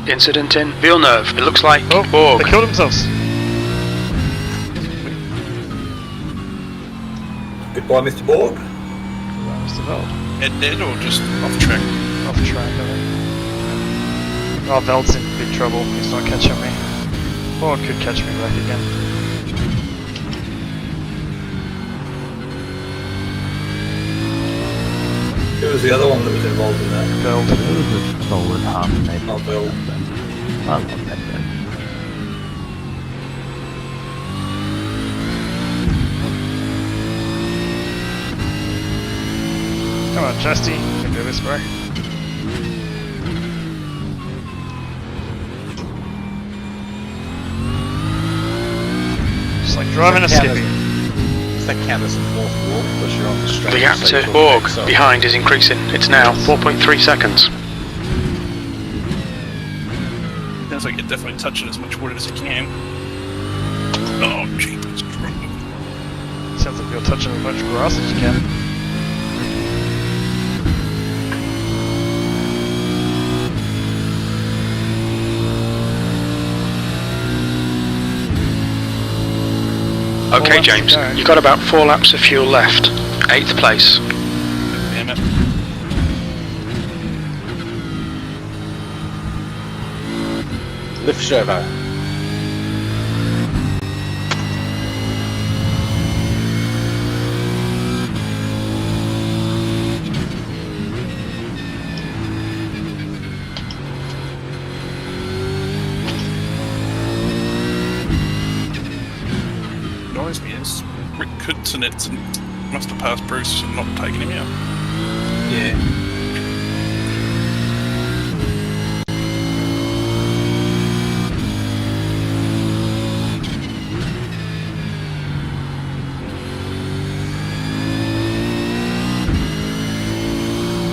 Incident in Villeneuve. It looks like Oh, Borg. they killed themselves. Goodbye, Mr. Borg. Mr. Veld. Dead or just off track? Off track, I think. Oh, Veld's in big trouble. He's not catching me. Or could catch me back again. Who was the other one that was involved in that? Veld. It was a solid half maybe. Oh, Veld. I love that guy. Come on, Chesty. You can do this, bro. Just like driving a skippy. Does that count as a fourth wall because you're on the straight? The gap so to you're Borg so- behind is increasing. It's now 4.3 seconds. Sounds like you're definitely touching as much water as you can. Oh, jeepers. Sounds like you're touching as much grass as you can. Okay, laps to James, go. you've got about 4 laps of fuel left. 8th place. Damn it. Lift servo. Annoys me is Rick Kudzinets must have passed Bruce and not taken him out. Yeah.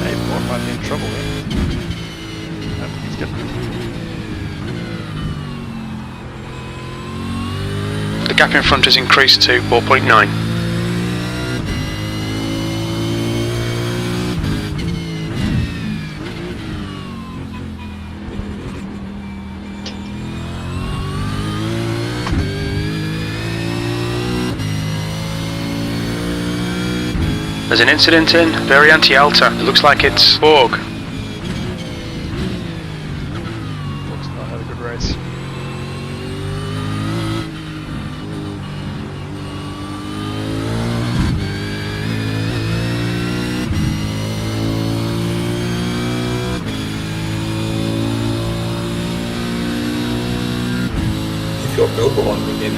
Hey, Borg might be in trouble here. Nope, he's good. The gap in front has increased to 4.9. There's an incident in Variante Alta. It looks like it's Borg. Borg's not had a good race. You've got Bill behind me again.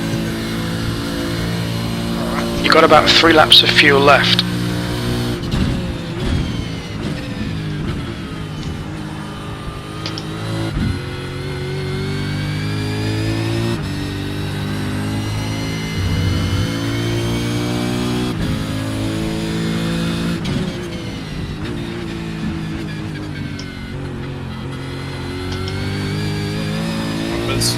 You've got about 3 laps of fuel left. Numbers.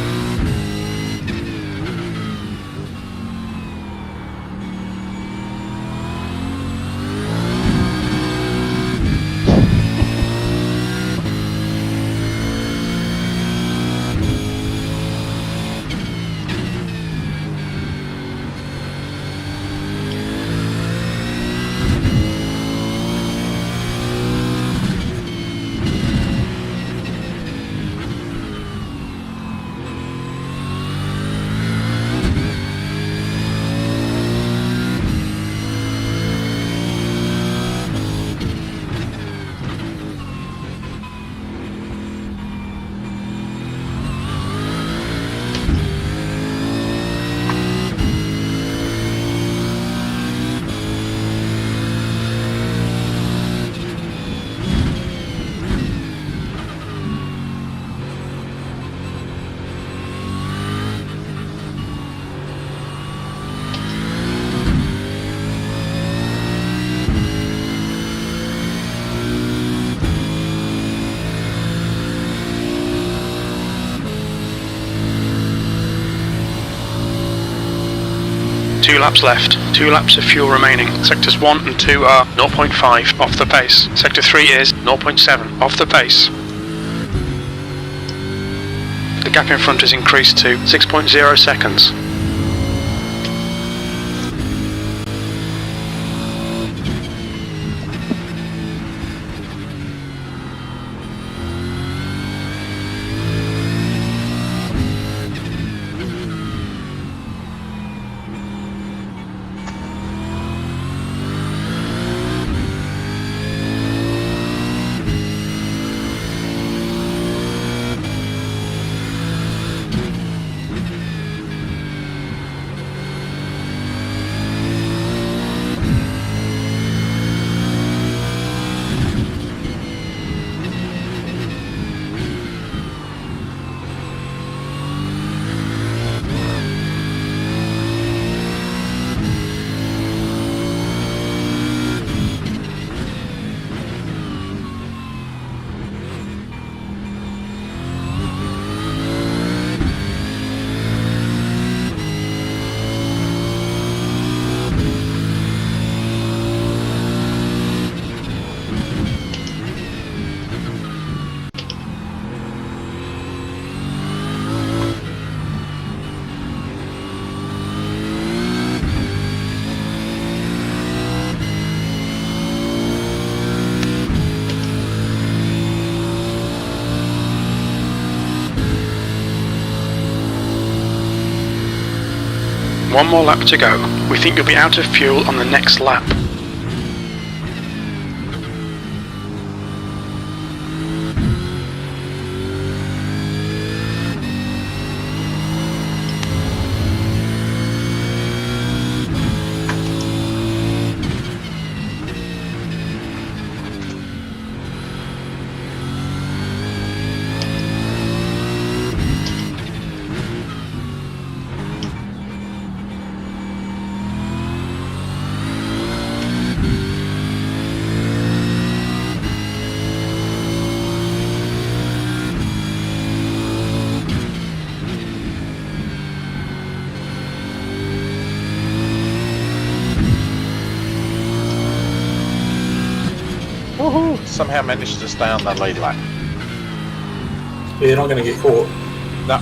Two laps left, 2 laps of fuel remaining. Sectors 1 and 2 are 0.5 off the pace. Sector 3 is 0.7 off the pace. gap in front has increased to 6.0 seconds. One more lap to go. We think you'll be out of fuel on the next lap. Woohoo! Somehow managed to stay on the lead lap. Yeah, you're not going to get caught. No.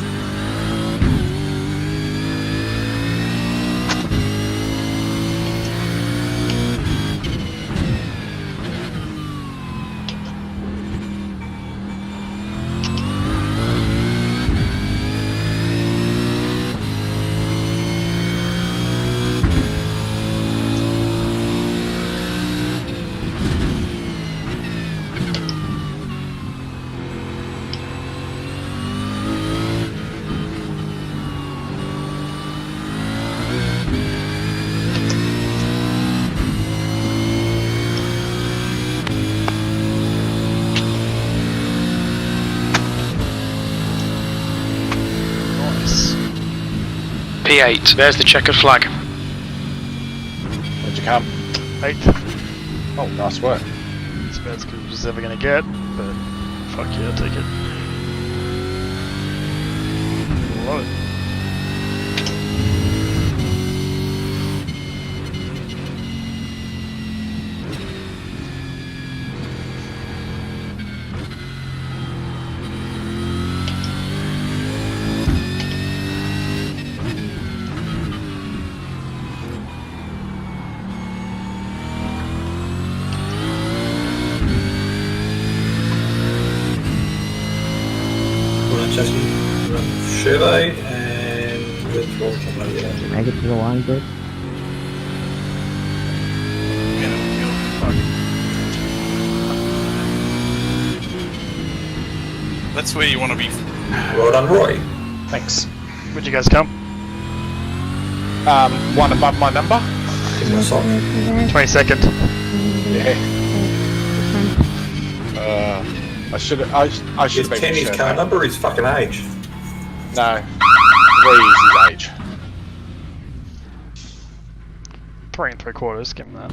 P8, there's the checkered flag. Where'd you come? 8th. Oh, nice work. It's about as good as it's ever gonna get, but fuck yeah, I'll take it. Love it. Chevy and the throttle coming over there. Can I get to the line, Greg? That's where you want to be. Well done, Roy. Thanks. Where'd you guys come? One above my number. Give me a sock. 22nd. Yeah. I should have Is been 10 his car number or his fucking age? No. 3 is his age. 3 3/4, give him that.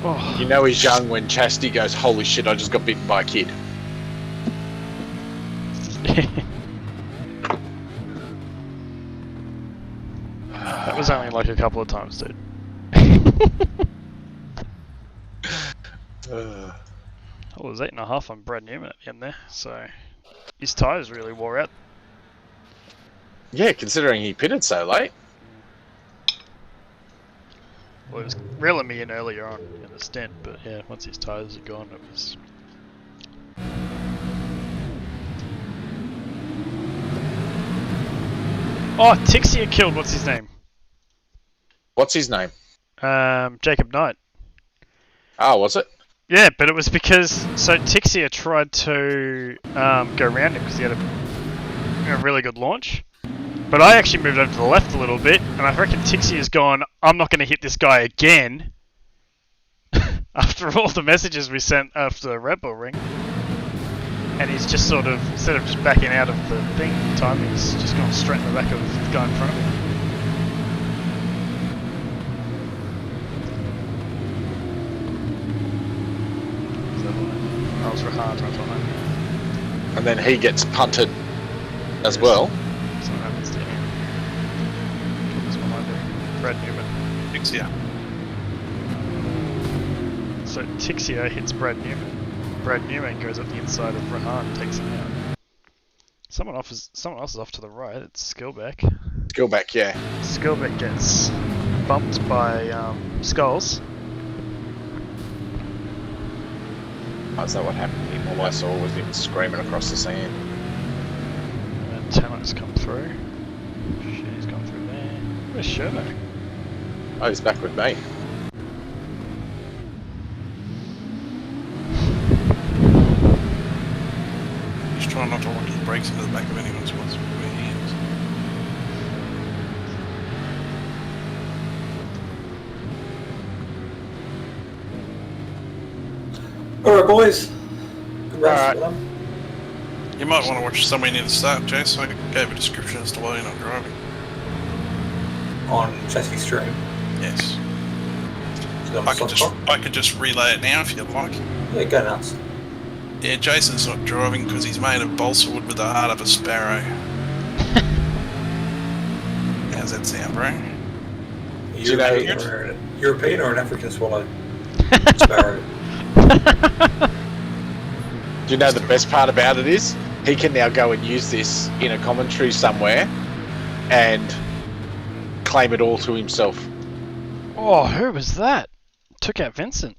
Oh. You know he's young when Chastity goes, holy shit, I just got bitten by a kid. That was only like a couple of times, dude. I was 8.5 on Brad Newman at the end there, so his tyres really wore out. Yeah, considering he pitted so late. Well, it was reeling me in earlier on in the stint, but yeah, once his tyres had gone, it was. Oh, Tixia killed. What's his name? What's his name? Jacob Knight. Oh, was it? Yeah, but it was because Tixia tried to go around him because he had a really good launch. But I actually moved over to the left a little bit, and I reckon Tixia's gone, I'm not going to hit this guy again. After all the messages we sent after the Red Bull ring. And he's just sort of, instead of just backing out of the thing time, he's just gone straight in the back of the guy in front of him. That was Rahan right behind me. And then he gets punted as well. So what happens to him? This one over. Brad Newman. Tixia. So Tixia hits Brad Newman. Brad Newman goes up the inside of Rahan, takes him out. Someone else is off to the right. It's Skillback. Skillback, yeah. Skillback gets bumped by Skulls. Is that what happened? All I saw was him screaming across the sand. And Tannock's come through. Shit, he's gone through there. Where's Sherbo? Oh, he's back with me. He's trying not to lock his brakes into the back of anyone's what's where he is. Alright, boys. Good race. Alright. Well done. You might want to watch somewhere near the start, Jace. I gave a description as to why you're not driving. On chassis stream. Yes. Is it on I the could soft just I could just relay it now if you'd like. Yeah, go nuts. Yeah, Jason's not driving because he's made of balsa wood with the heart of a sparrow. How's that sound, bro? European or an African swallow? Sparrow. Do you know the best part about it is? He can now go and use this in a commentary somewhere and claim it all to himself. Oh, who was that? Took out Vincent.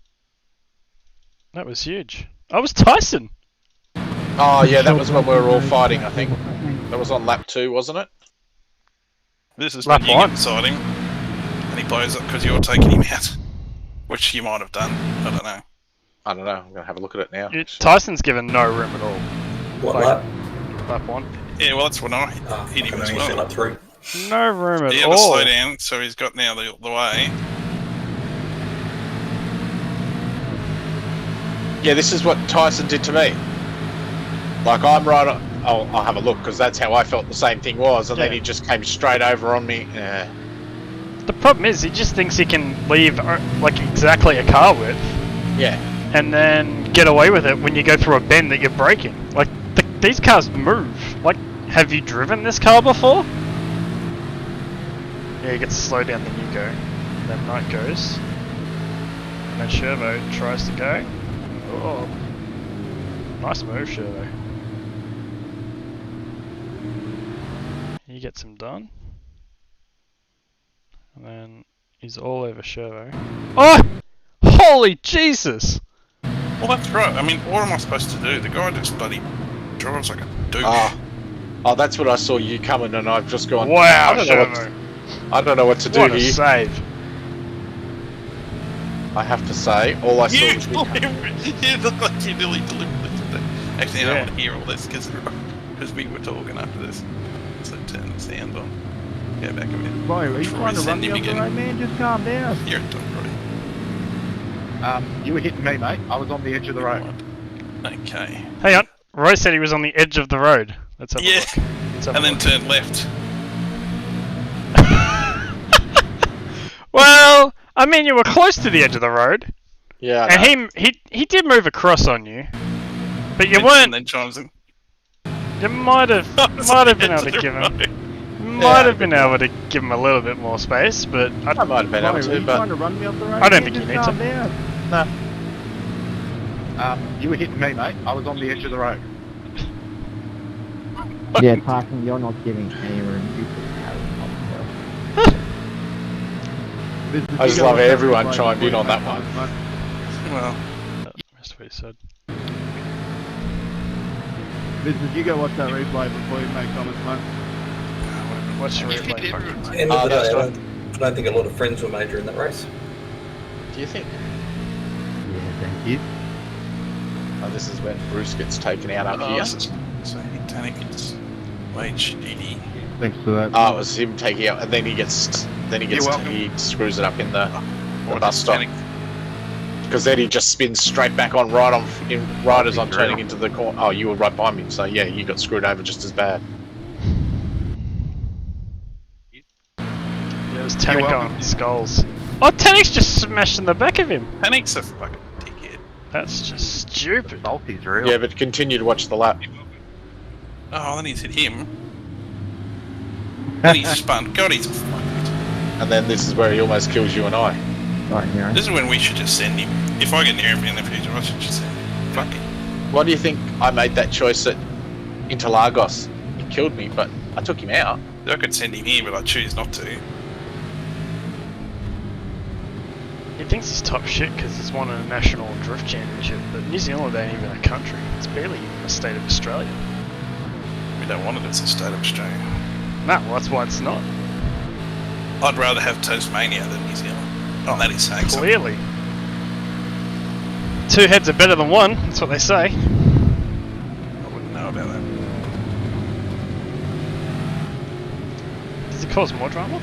That was huge. Oh, it was Tyson. Oh yeah, that was when we were all fighting, I think. That was on lap 2, wasn't it? This is Lap when you one. get sighting, and he blows up because you're taking him out, which you might have done. I don't know. I don't know, I'm going to have a look at it now. Tyson's given no room at all. What Like- lap? Lap 1. Yeah, well that's when I Oh, hit him I as can only see well. lap 3. No room at He had to all. slow down, so he's got now the way. Yeah, this is what Tyson did to me. Like, I'm right on... I'll have a look, because that's how I felt the same thing was, and then Yeah. he just came straight over on me. The problem is, he just thinks he can leave like exactly a car width, Yeah. and then get away with it when you go through a bend that you're braking. Like these cars move. Like, have you driven this car before? Yeah, he gets to slow down, then you go. Then Knight goes, and then Shervo tries to go. Oh, nice move, Shervo. He gets him done. And then he's all over Shervo. Oh! Holy Jesus! Well, that's right. I mean, what am I supposed to do? The guy just bloody drives like a douche. Oh, that's what I saw you coming, and I've just gone... Wow, I don't know what to do What a here. save. I have to say, all I saw You was you coming. you look like you nearly deliberately did that. Actually, I Yeah. don't want to hear all this because we were talking after this. So turn the sound on. Go back a minute. Boy, are you Troy trying to run send me him off the again. road, man? Just calm down. You're a dog, Roddy. You were hitting me, mate. I was on the edge of the road. Okay. Hang on. Roy said he was on the edge of the road. Let's have a Yeah. look. Let's have a And then look. turn left. Well, I mean, you were close to the edge of the road, Yeah, I know. and he did move across on you, but you And weren't. then chimes in. You might have been able to give him. Might have been able to give him a little bit more space, but I might have been Boy, able are to, you but... trying to run me off the road? I don't man? think you Just need calm to. down. You were hitting me, mate. I was on the edge of the road. Yeah, Parson, you're not giving any room. You could have I just love everyone chimed in on that one. Well, That's what he said. Vince, did you go watch that replay before you make comments, mate? Watch the replay. Fuck. End of the that's day, right. I don't think a lot of friends were major in that race. Do you think? Yeah, thank you. Oh, this is when Bruce gets taken out up here. so Tannic gets way shitty. Thanks for that. Oh, it was him taking out, and then he screws it up in the bus stop. Because then he just spins straight back on right as I'm turning into the corner. Oh, you were right behind me, so yeah, you got screwed over just as bad. Yeah, it was Tannic on Skulls. Oh, Tannic's just smashing the back of him. Tannic's a fucking dickhead. That's just stupid. Salty's real. Yeah, but continue to watch the lap. Oh, then he's hit him. Then he's spun. God, he's a fucking. And then this is where he almost kills you and I. Right, here. This is when we should just send him. If I get near him in the future, I should just send him. Fuck it. Why do you think I made that choice at Interlagos? He killed me, but I took him out. I could send him here, but I choose not to. He thinks he's top shit because he's won a national drift championship, but New Zealand ain't even a country. It's barely even a state of Australia. We don't want it as a state of Australia. No, well, that's why it's not. I'd rather have Tasmania than New Zealand. Oh, that is saying something. Clearly. Two heads are better than one, that's what they say. I wouldn't know about that. Does it cause more drama?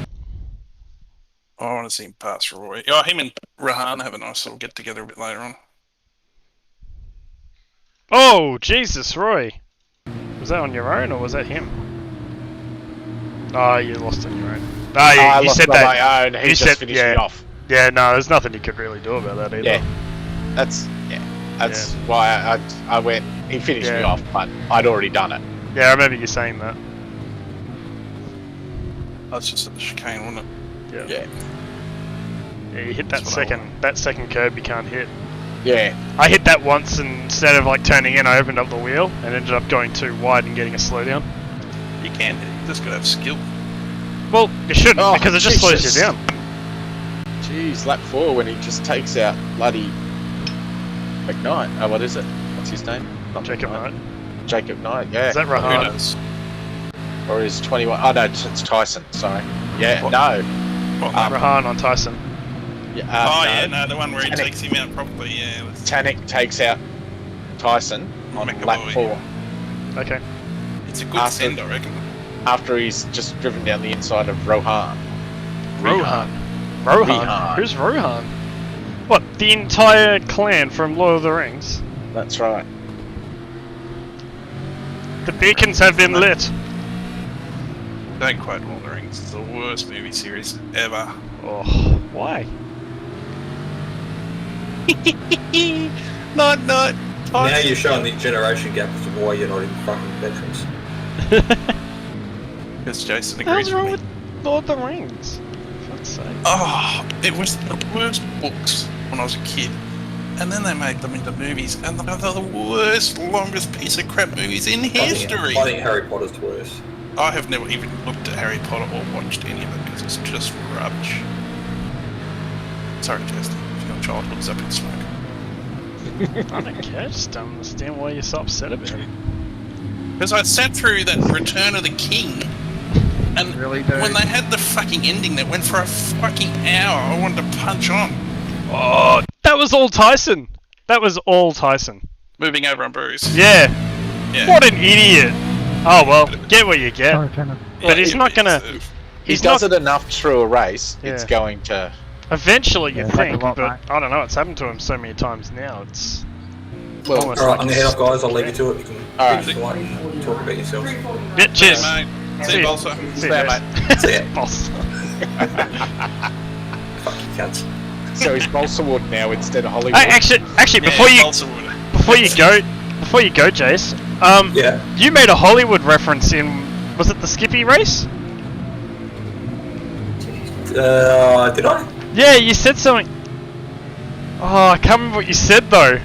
I want to see him pass Roy. Oh, him and Rahan have a nice little get together a bit later on. Oh, Jesus, Roy. Was that on your own or was that him? Oh, you lost on your own. Oh, you, I you lost said on that. my own. He you just said, finished yeah. me off. Yeah, no, there's nothing you could really do about that either. Yeah, that's why I went. He finished me off, but I'd already done it. Yeah, I remember you saying that. That's just at the chicane, wasn't it? Yeah. Yeah, you hit that That's what I second curb you can't hit. Yeah. I hit that once and instead of like turning in, I opened up the wheel and ended up going too wide and getting a slowdown. You can. You just gotta have skill. Well, you shouldn't Oh, because it just slows Jesus. you down. Jeez, lap 4 when he just takes out bloody McKnight. Oh, what is it? What's his name? Not Jacob McKnight. Knight. Jacob Knight, yeah. Is that Who Rahan? knows? Or is 21? Oh no, it's Tyson. Sorry. Yeah, What? no. What, Rahan on Tyson. Yeah, no, the one where he Tannic. takes him out properly, yeah. Tannic takes out Tyson on McAvoy. lap 4 Okay. It's a good After- send, I reckon. after he's just driven down the inside of Rohan. Rohan. Rihan. Who's Rohan? What, the entire clan from Lord of the Rings? That's right. The beacons have been lit. Don't quote Lord of the Rings. It's the worst movie series ever. Oh, why? Not. Now you're showing the generation gap as to why you're not in fucking veterans. Because Jason What's agrees wrong with with me. Lord of the Rings? For fuck's sake. Oh, it was the worst books when I was a kid. And then they made them into movies, and they're the worst, longest piece of crap movies in history. I think Harry Potter's worse. I have never even looked at Harry Potter or watched any of it because it's just rubbish. Sorry, Justin, if your child looks up in smoke. I don't care, I just don't understand why you're so upset about it. Because I sat through that Return of the King, and Really, dude? when they had the fucking ending that went for a fucking hour, I wanted to punch on. Oh, that was all Tyson. That was all Tyson. Moving over on Bruce. Yeah. Yeah. What an idiot. Oh well, get what you get. Sorry, Tanner. But he's not gonna. He He's does not. it enough through a race, it's Yeah. going to... Eventually, you Yeah, think, take a lot, but mate. I don't know. It's happened to him so many times now. It's Well, almost Alright, like I'm gonna head off, guys. I'll leave you to it. You can Alright. finish the light and talk about yourselves. Yeah, cheers. Mate. See See you, ya. Bolsa. See you, See ya, guys. See ya. Boss. Fuck you cunts. So he's Bolsawood now instead of Hollywood. Actually, before you go, Jace. Yeah. You made a Hollywood reference in. Was it the Skippy race? Did I? Yeah, you said something. Oh, I can't remember what you said though.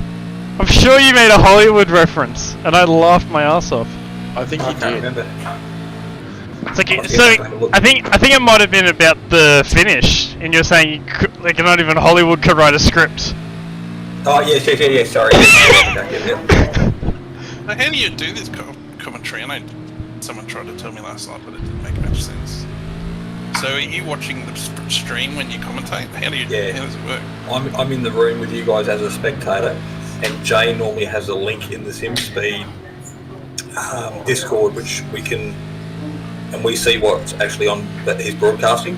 I'm sure you made a Hollywood reference, and I laughed my ass off. I think I he can't did. remember. It's like, I'll so have to have a look. I think it might have been about the finish, and you're saying you could, like not even Hollywood could write a script. Oh, yes, sorry. Now, how do you do this commentary? I know someone tried to tell me last night, but it didn't make much sense. So are you watching the stream when you commentate? How does it work? I'm in the room with you guys as a spectator, and Jay normally has a link in the SimSpeed Discord, which we can, and we see what's actually on that he's broadcasting.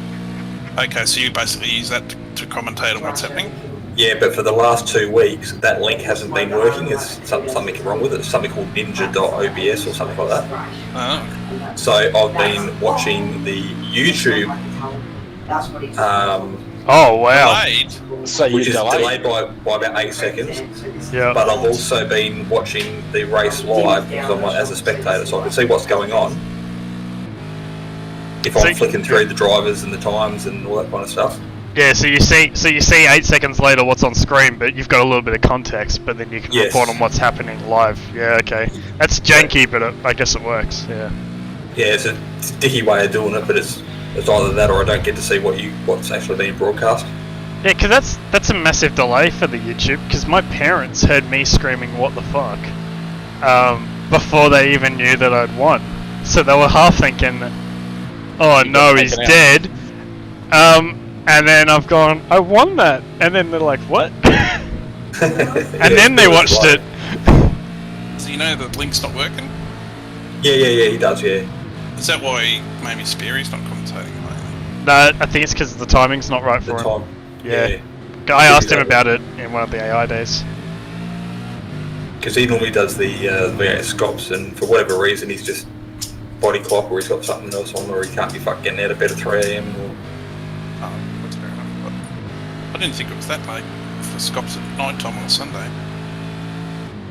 Okay, so you basically use that to commentate on what's happening? Yeah, but for the last 2 weeks, that link hasn't been working. There's something wrong with it. It's something called ninja.obs or something like that. Oh. So I've been watching the YouTube, Oh wow! Delayed? So you which is delayed. delayed by about 8 seconds. Yeah. But I've also been watching the race live because I'm as a spectator, so I can see what's going on. If I'm flicking through the drivers and the times and all that kind of stuff. Yeah, so you see 8 seconds later what's on screen, but you've got a little bit of context, but then you can report on what's happening live. Yeah, okay. That's janky, but I guess it works. Yeah. Yeah, it's a dicky way of doing it, but it's either that or I don't get to see what's actually being broadcast. Yeah, because that's a massive delay for the YouTube, because my parents heard me screaming "What the fuck" before they even knew that I'd won. So they were half thinking, "Oh no, he's dead." And then I've gone, "I won that," and then they're like, "What?" And then they watched it. So you know the link's not working? Yeah, he does, yeah. Is that why maybe Speary's not commentating? No, I think it's because the timing's not right for him. Yeah. I asked him about it in one of the AI days. Because he normally does the V8 scops, and for whatever reason he's just body clock, or he's got something else on, or he can't be fucking getting out of bed at 3 AM. Or... Oh, that's fair enough. But I didn't think it was that late for Scops at night time on a Sunday.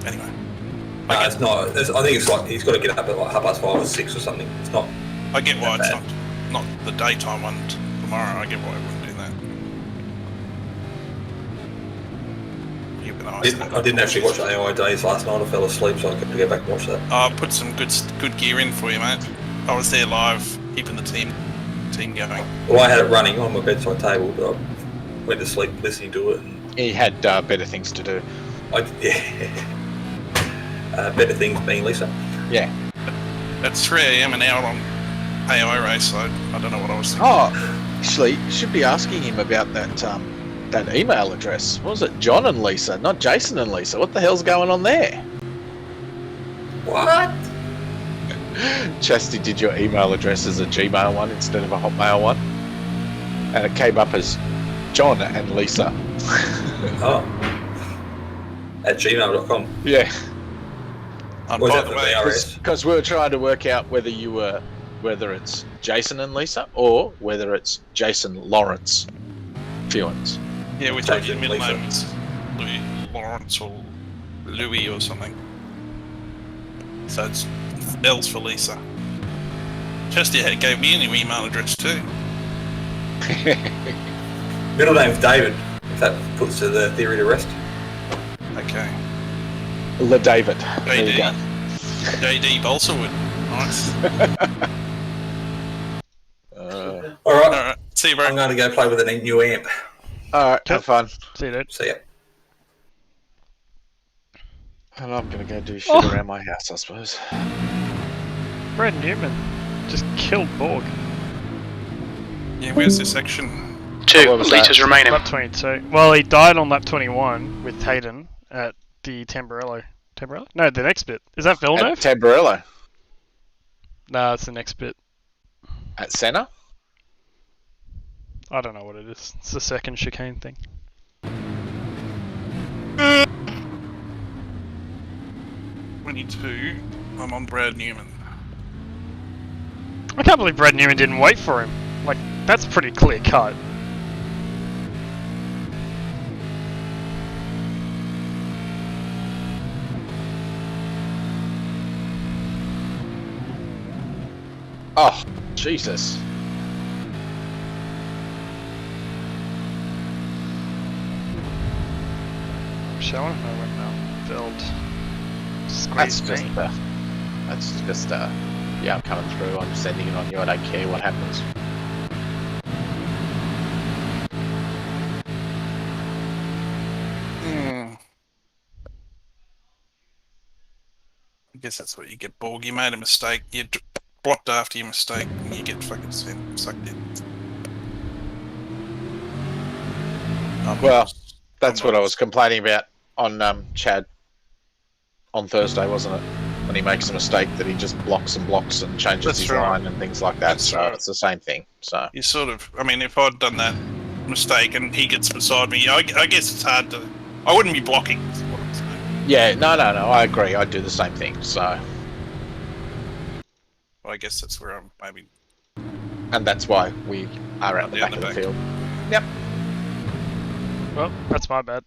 Anyway. No, it's not. I think it's like he's got to get up at like 5:30 or 6 or something. It's not. I get why it's bad. not the daytime one tomorrow. I get why I wouldn't do that. I didn't actually watch AI days last night. I fell asleep, so I couldn't go back and watch that. I put some good gear in for you, mate. I was there live, keeping the team going. Well, I had it running on my bedside table, but I went to sleep listening to it. And He had better things to do. Better things being Lisa. Yeah. At 3 AM, an hour-long AI race. I don't know what I was thinking. Oh, actually, you should be asking him about that email address. What was it? John and Lisa, not Jason and Lisa. What the hell's going on there? What? Chastity did your email address as a Gmail one instead of a Hotmail one, and it came up as John and Lisa. Oh. At gmail.com. Yeah. And Was by that the for way, VRS? Because we were trying to work out whether it's Jason and Lisa or whether it's Jason Lawrence Fewens. yeah, we thought your Jason, middle Lisa. name was Louis Lawrence or Louis or something. So it's L's for Lisa. Chesty gave me a new email address too. Middle name's David, if that puts the theory to rest. Okay. Le David. There you JD. go. JD Bolswood. Nice. Alright, Alright. See you, bro. I'm going to go play with a new amp. Alright, have fun. See you, dude. See ya. And I'm gonna go do shit around my house, I suppose. Brad Newman just killed Borg. Yeah, where's this section? 2 what was litres that? remaining. Lap 22. Well, he died on lap 21 with Hayden at the Tamburello. Tamburello? No, the next bit. Is that At Villeneuve? Tamburello. Nah, it's the next bit. At Senna? I don't know what it is. It's the second chicane thing. 22. I'm on Brad Newman. I can't believe Brad Newman didn't wait for him. Like, that's pretty clear cut. Oh, Jesus. I'm showing her when Veld That's squeezed just me. That's just yeah, I'm coming through. I'm sending it on you. I don't care what happens. I guess that's what you get, Borg. You made a mistake. You blocked after your mistake, and you get fucking sucked in. Well, that's what I was complaining about on Chad on Thursday, wasn't it? When he makes a mistake that he just blocks and changes his line and things like that. That's so right. It's the same thing. So You sort of, I mean, if I'd done that mistake and he gets beside me, I guess it's hard to. I wouldn't be blocking. Is what I'm saying. yeah, no, I agree. I'd do the same thing. So, Well, I guess that's where I'm maybe. and that's why we are at the back of the field. Yep. Well, that's my bad.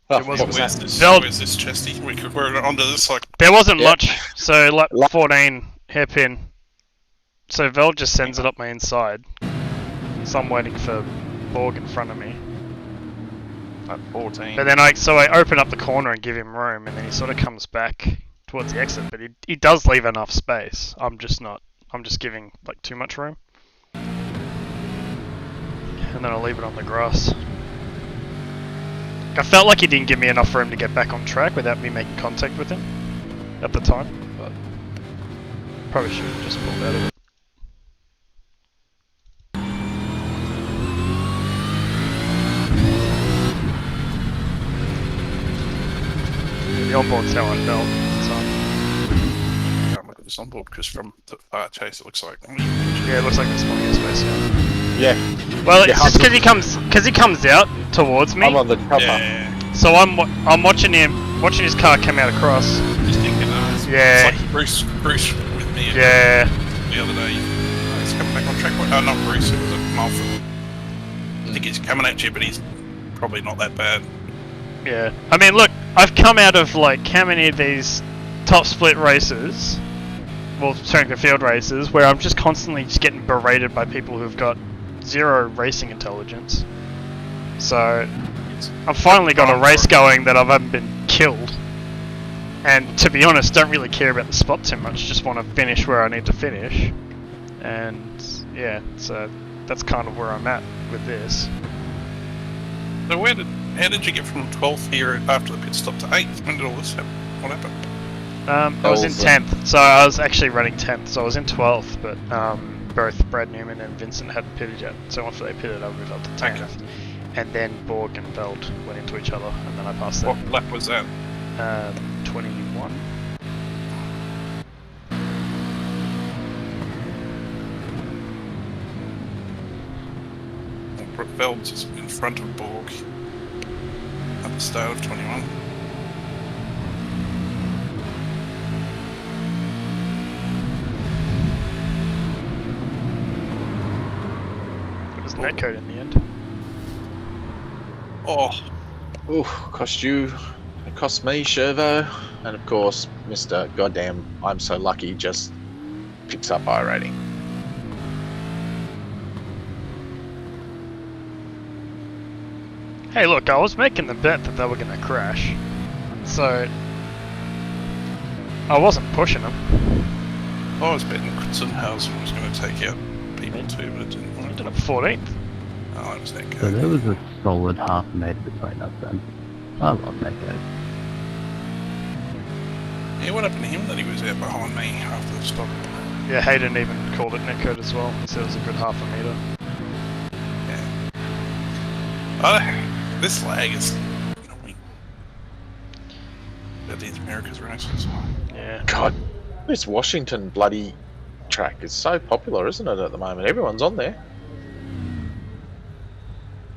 Oh, It wasn't- what was that? Where's this Chesty? We're onto this like. There wasn't Yeah. much, so lap 14, hairpin. So Vel just sends it up my inside. So I'm waiting for Borg in front of me. Like 14. But then I open up the corner and give him room, and then he sort of comes back towards the exit, but he does leave enough space. I'm just giving like too much room. And then I'll leave it on the grass. I felt like he didn't give me enough room to get back on track without me making contact with him at the time, but probably should have just pulled out of it. The onboard's how I felt. I can't look at this on board because from the far chase it looks like. Yeah, it looks like there's plenty of space. Yeah. Well, Yeah, it's just because he comes out towards me. I'm on the chopper. Yeah. So I'm watching his car come out across. Just thinking, Yeah. It's like Bruce with me Yeah. the other day. He's coming back on track. Oh, not Bruce, it was a Malford. I think he's coming at you, but he's probably not that bad. Yeah. I mean, look, I've come out of like how many of these top split races, well, strength of field races, where I'm just constantly just getting berated by people who've got zero racing intelligence. So I've finally got a race going that I haven't been killed. And to be honest, don't really care about the spot too much. Just want to finish where I need to finish. And yeah, so that's kind of where I'm at with this. So how did you get from 12th here after the pit stop to 8th? When did all this happen? What happened? I was in 10th, so I was actually running 10th, so I was in 12th, but both Brad Newman and Vincent hadn't pitted yet, so after they pitted I moved up to 10th. Okay. And then Borg and Veld went into each other, and then I passed them. What lap was that? 21. Veld's in front of Borg at the start of 21. It was netcode in the end. Oh, Ooh, cost you. It cost me, Shervo. And of course, Mr. Goddamn, I'm so lucky just picks up I rating. Hey, look, I was making the bet that they were going to crash, so I wasn't pushing them. I was betting Kritzenhausen was going to take out people too, but it didn't I work. ended up 14th. Oh, it was that So good. there was a solid half a metre between us then. I love that game. Yeah, what happened to him that he was out behind me after the stop? Yeah, Hayden even called it netcode as well. He said it was a good half a metre. Yeah. This lag is annoying. At these America's races. Yeah. God, this Washington bloody track is so popular, isn't it, at the moment? Everyone's on there.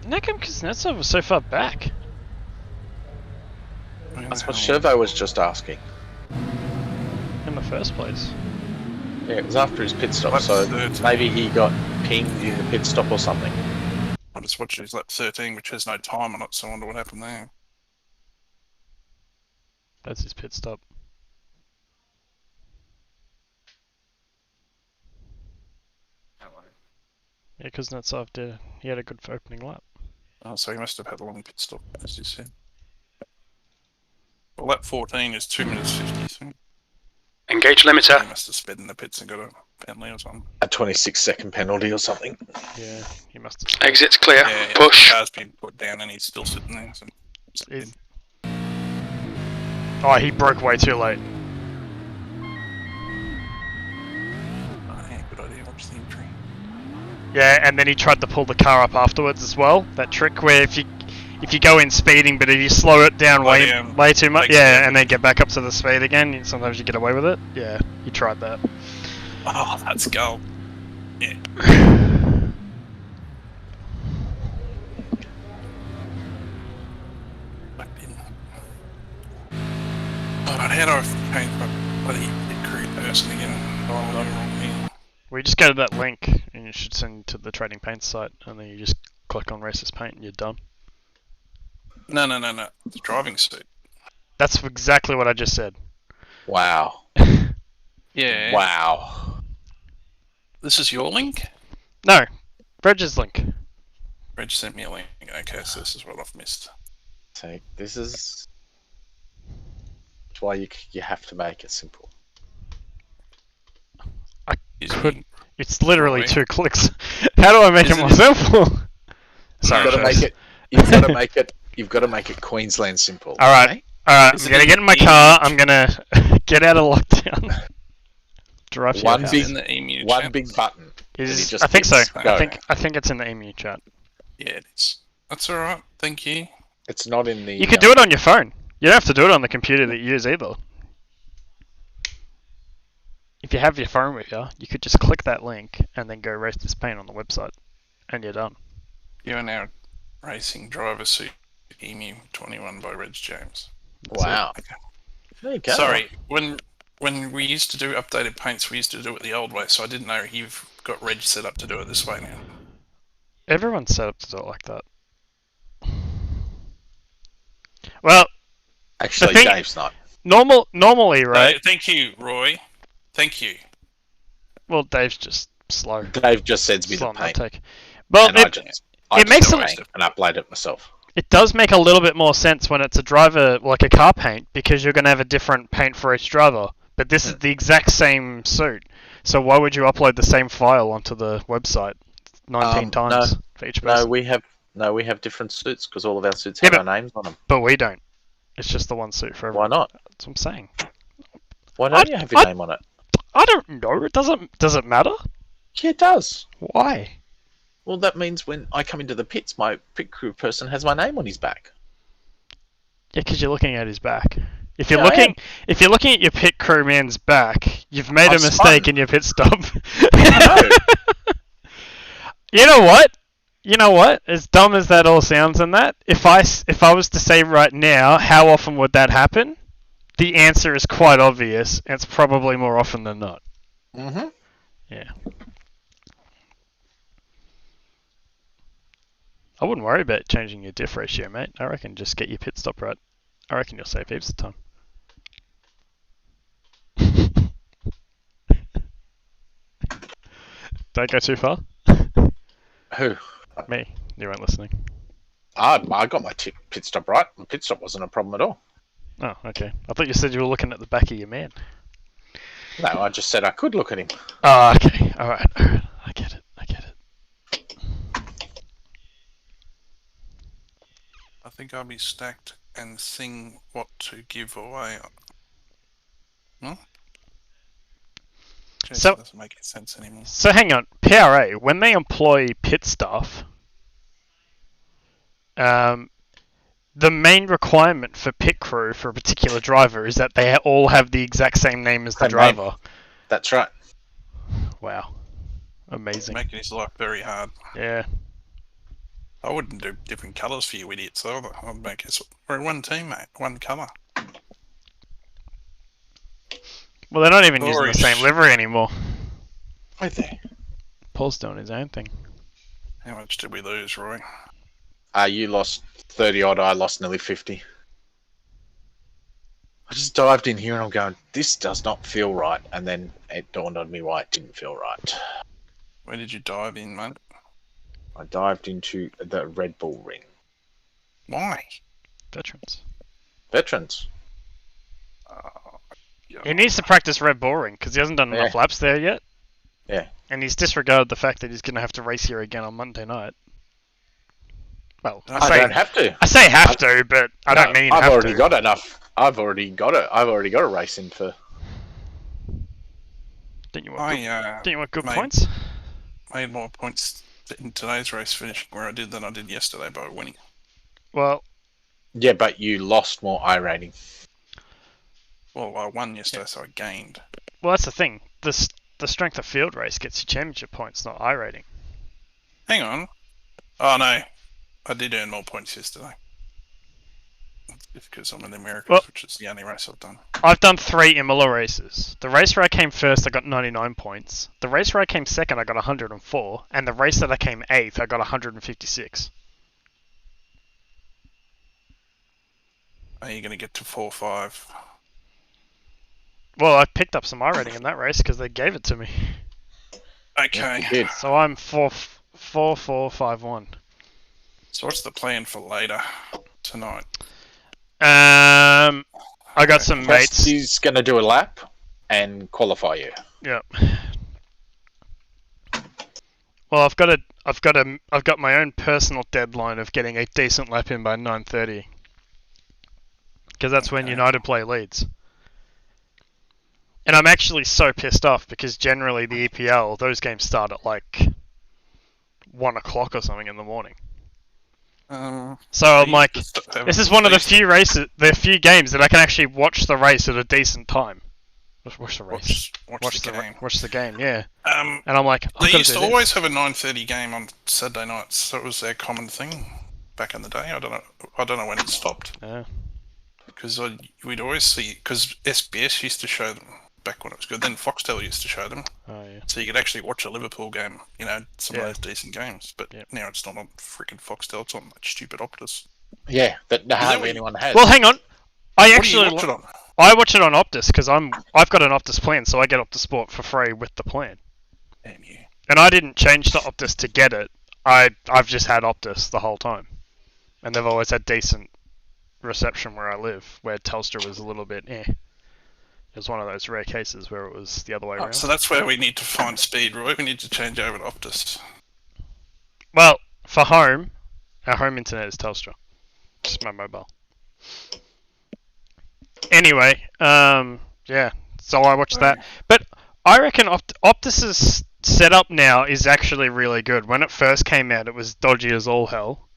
How come Kuznetsov was so far back? That's what Shervo was just asking. In the first place. Yeah, it was after his pit stop, Lap so 13. maybe he got pinged in the pit stop or something. I just watched his lap 13, which has no time on it, so I wonder what happened there. That's his pit stop. Yeah, Kuznetsov did. He had a good opening lap. Oh, so he must have had a long pit stop, as you said. Well, lap 14 is 2 minutes 50, so Engage He limiter. must have sped in the pits and got a penalty or something. A 26-second penalty or something. Yeah, he must have. Exit's clear. Yeah, Push. The car's been put down and he's still sitting there. So Oh, he broke way too late. oh, yeah, good idea. Watch the entry. Yeah, and then he tried to pull the car up afterwards as well. That trick where if you go in speeding, but if you slow it down way too much, yeah, and then get back up to the speed again, sometimes you get away with it. Yeah, he tried that. Oh, that's gold. Yeah. Alright, how do I change my bloody crew person again? We just go to that link, and you should send to the trading paint site, and then you just click on racist paint, and you're done. No. The driving suit. That's exactly what I just said. Wow. Yeah. Wow. This is your link? No, Reg's link. Reg sent me a link. Okay, so this is what I've missed. So this is... That's why you have to make it simple. It's literally Sorry. 2 clicks. How do I make it more simple? Sorry, You've got to Chase. make it. You've got to make it. You've got to make it Queensland simple. All right, okay? I'm Is it gonna in get in my Emu? car. I'm gonna get out of lockdown. Drive to your One house. big- In the Emu One chat. big button. Is- and he just I think so. hits go. I think it's in the Emu chat. Yeah, it is. That's alright. Thank you. It's not in the. You could do it on your phone. You don't have to do it on the computer that you use either. If you have your phone with you, you could just click that link and then go race this paint on the website, and you're done. You are now racing driver suit Emu 21 by Reg James. Wow. Okay. There you go. Sorry, when we used to do updated paints, we used to do it the old way, so I didn't know you've got Reg set up to do it this way now. Everyone's set up to do it like that. Well, Actually, the thing- Dave's not. normally, right? Thank you, Roy. Thank you. Well, Dave's just slow. Dave just sends me Slow the on paint, uptake. Well, and I it just makes go a- away and upload it myself. it does make a little bit more sense when it's a driver, like a car paint, because you're going to have a different paint for each driver. But this is the exact same suit. So why would you upload the same file onto the website 19 times for each person? We have different suits because all of our suits Yeah, have our names on them. But we don't. It's just the one suit for Why everyone. not? That's what I'm saying. Why don't you have your name on it? I don't know. Does it matter? Yeah, it does. Why? Well, that means when I come into the pits, my pit crew person has my name on his back. Yeah, because you're looking at his back. If you're Yeah, I if you're looking at your pit crew man's back, you've made a I've mistake spun. in your pit stop. No. You know what? You know what? As dumb as that all sounds, and that if I was to say right now, how often would that happen? The answer is quite obvious. It's probably more often than not. Mm-hmm. Yeah. I wouldn't worry about changing your diff ratio, mate. I reckon just get your pit stop right. I reckon you'll save heaps of time. Don't go too far. Who? Me. You weren't listening. I got my pit stop right. My pit stop wasn't a problem at all. Oh, okay. I thought you said you were looking at the back of your man. No, I just said I could look at him. Oh, okay. Alright. I get it. I think I'll be stacked and sing what to give away. Huh? Jeez, So- it doesn't make any sense anymore. So hang on. PRA, when they employ pit staff, the main requirement for pit crew for a particular driver is that they all have the exact same name as the Same name. driver. That's right. Wow. Amazing. Making his life very hard. Yeah. I wouldn't do different colours for you idiots either. I'd make us we're one team, mate. One colour. Well, they're not even using the Glorious. same livery anymore. Right there. Paul's doing his own thing. How much did we lose, Roy? You lost 30 odd. I lost nearly 50. I just dived in here and I'm going, this does not feel right. And then it dawned on me why it didn't feel right. Where did you dive in, mate? I dived into the Red Bull ring. Why? Veterans. Veterans. He needs to practice Red Bull Ring because he hasn't done enough laps there yet. Yeah. And he's disregarded the fact that he's going to have to race here again on Monday night. Well, I don't have to. I say have to, but I don't mean I've have already to. got enough. I've already got a race in for. Didn't you want good points? Made more points in today's race finishing where I did than I did yesterday by winning. Well, yeah, but you lost more I rating. Well, I won yesterday, so I gained. Well, that's the thing. The strength of field race gets you championship points, not I rating. Hang on. Oh no, I did earn more points yesterday. It's because I'm in the Americas, which is the only race I've done. I've done 3 Imola races. The race where I came first, I got 99 points. The race where I came second, I got 104. And the race that I came 8th, I got 156. Are you going to get to 4 or 5? Well, I picked up some I rating in that race because they gave it to me. Okay. Yeah, So I'm 4-4-5-1. So what's the plan for later tonight? I got some mates. He's going to do a lap and qualify you. Yep. Well, I've got my own personal deadline of getting a decent lap in by 9:30. Because that's when United play Leeds. And I'm actually so pissed off because generally the EPL, those games start at like 1 o'clock or something in the morning. So I'm like, this is one of the few games that I can actually watch the race at a decent time. Watch the race. Watch the game. Watch the game, yeah. And I'm like, they used to always have a 9:30 game on Saturday nights. So it was their common thing back in the day. I don't know when it stopped. Yeah. Because we'd always see, because SBS used to show them back when it was good. Then Foxtel used to show them. Oh, yeah. So you could actually watch a Liverpool game, some of those decent games. But now it's not on freaking Foxtel, it's on that stupid Optus. Yeah, that hardly anyone has. Well, hang on. I What do you watch it on? I watch it on Optus because I've got an Optus plan, so I get Optus Sport for free with the plan. Damn you. And I didn't change to Optus to get it. I've just had Optus the whole time, and they've always had decent reception where I live. Where Telstra was a little bit It was one of those rare cases where it was the other way around. So that's where we need to find speed, Roy. We need to change over to Optus. Well, for home, our home internet is Telstra. Just my mobile. Anyway, yeah, so I watched that. But I reckon Optus's setup now is actually really good. When it first came out, it was dodgy as all hell.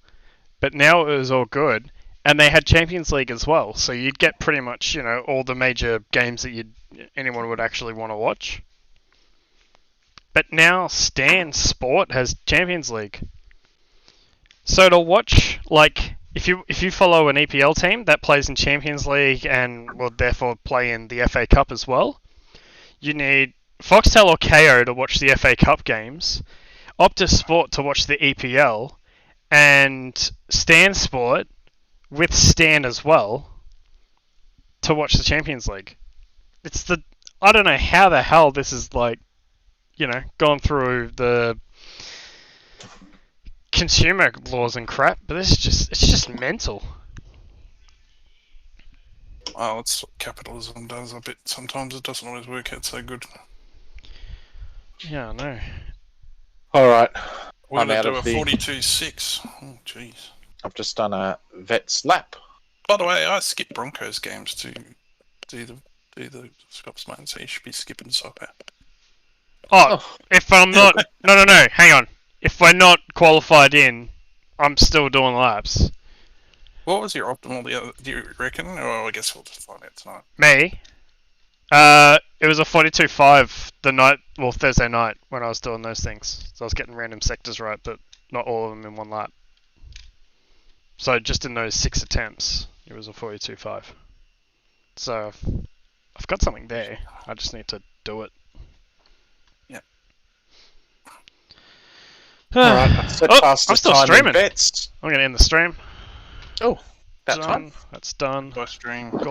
But now it was all good. And they had Champions League as well, so you'd get pretty much, all the major games that anyone would actually want to watch. But now Stan Sport has Champions League. So to watch, like, if you follow an EPL team that plays in Champions League and will therefore play in the FA Cup as well, you need Foxtel or KO to watch the FA Cup games, Optus Sport to watch the EPL, and Stan Sport with Stan as well to watch the Champions League. I don't know how the hell this is like, gone through the consumer laws and crap, but it's just mental. Well, it's what capitalism does. I bet sometimes it doesn't always work out so good. Yeah, I know. Alright. We're going to do a 42.6. Oh, jeez. I've just done a vet's lap. By the way, I skip Broncos games to do the Scops, mate, so you should be skipping soccer. Oh, if I'm not... No, hang on. If we're not qualified in, I'm still doing laps. What was your optimal, do you reckon? Or I guess we'll just find out tonight. Me? It was a 42.5 Thursday night when I was doing those things. So I was getting random sectors right, but not all of them in one lap. So just in those 6 attempts, it was a 42.5. So I've got something there. I just need to do it. Yep. Alright, I'm still streaming. I'm going to end the stream. Oh, that's done. fun. That's done. By stream. Gone.